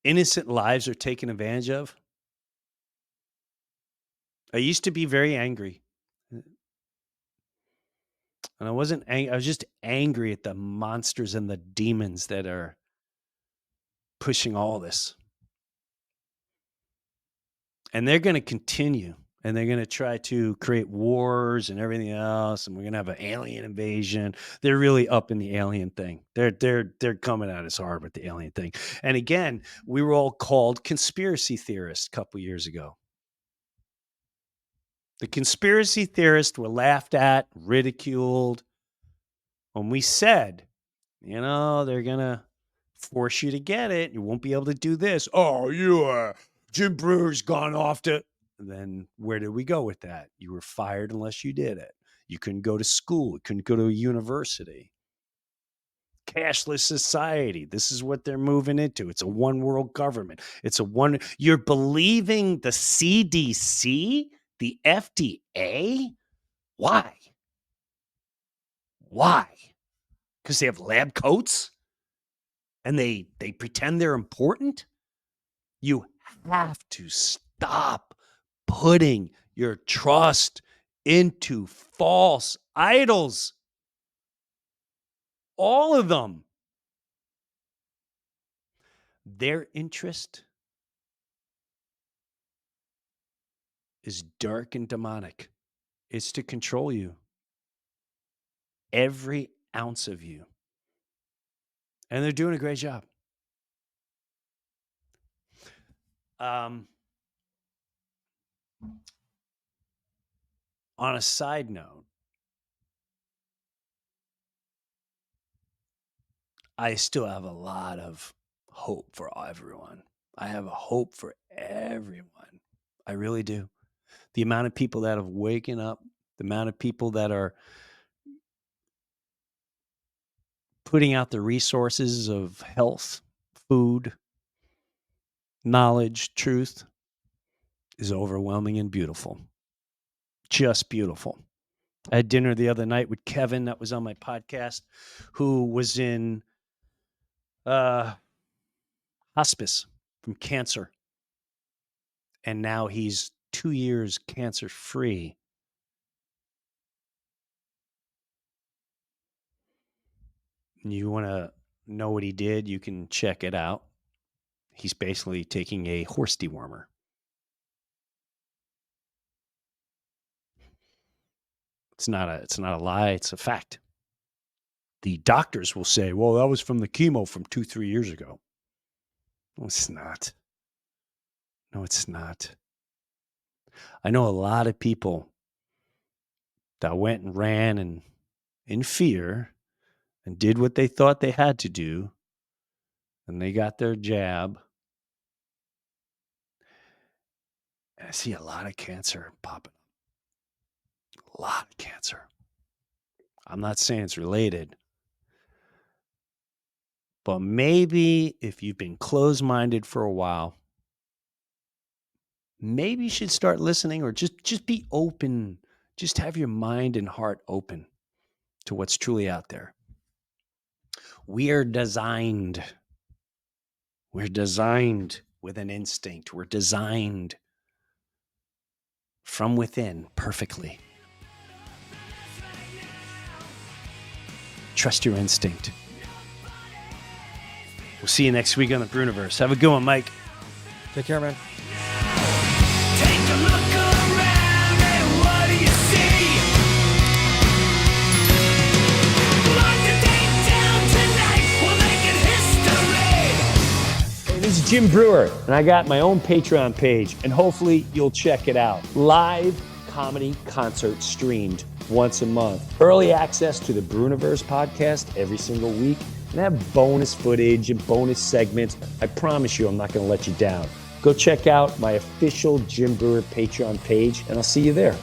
innocent lives are taken advantage of. I used to be very angry. And I wasn't angry. I was just angry at the monsters and the demons that are pushing all this. And they're going to continue. And they're going to try to create wars and everything else. And we're going to have an alien invasion. They're really up in the alien thing. They're coming at us hard with the alien thing. And again, we were all called conspiracy theorists a couple years ago. The conspiracy theorists were laughed at, ridiculed when we said, you know, they're going to force you to get it. You won't be able to do this. Oh, Jim Breuer's gone off to... Then where did we go with that? You were fired unless you did it. You couldn't go to school. You couldn't go to a university. Cashless society. This is what they're moving into. It's a one world government. You're believing the CDC, the FDA? Why? Why? Because they have lab coats and they pretend they're important? You have to stop putting your trust into false idols. All of them. Their interest is dark and demonic. It's to control you. Every ounce of you. And they're doing a great job. On a side note, I still have a lot of hope for everyone. I have a hope for everyone. I really do. The amount of people that have waken up, the amount of people that are putting out the resources of health, food, knowledge, truth is overwhelming and beautiful. Just beautiful. I had dinner the other night with Kevin, that was on my podcast, who was in hospice from cancer. And now he's 2 years cancer-free. You want to know what he did? You can check it out. He's basically taking a horse dewormer. It's not a lie. It's a fact. The doctors will say, well, that was from the chemo from 2-3 years ago. No, it's not. No, it's not. I know a lot of people that went and ran and in fear and did what they thought they had to do, and they got their jab. And I see a lot of cancer popping up. A lot of cancer. I'm not saying it's related, but maybe if you've been closed-minded for a while, maybe you should start listening, or just be open. Just have your mind and heart open to what's truly out there. We are designed. We're designed with an instinct. We're designed from within perfectly. Trust your instinct. We'll see you next week on the Breuniverse. Have a good one, Mike. Take care, man. This is Jim Breuer, and I got my own Patreon page, and hopefully you'll check it out. Live comedy concert streamed once a month. Early access to the Breuniverse podcast every single week, and I have bonus footage and bonus segments. I promise you I'm not going to let you down. Go check out my official Jim Breuer Patreon page, and I'll see you there.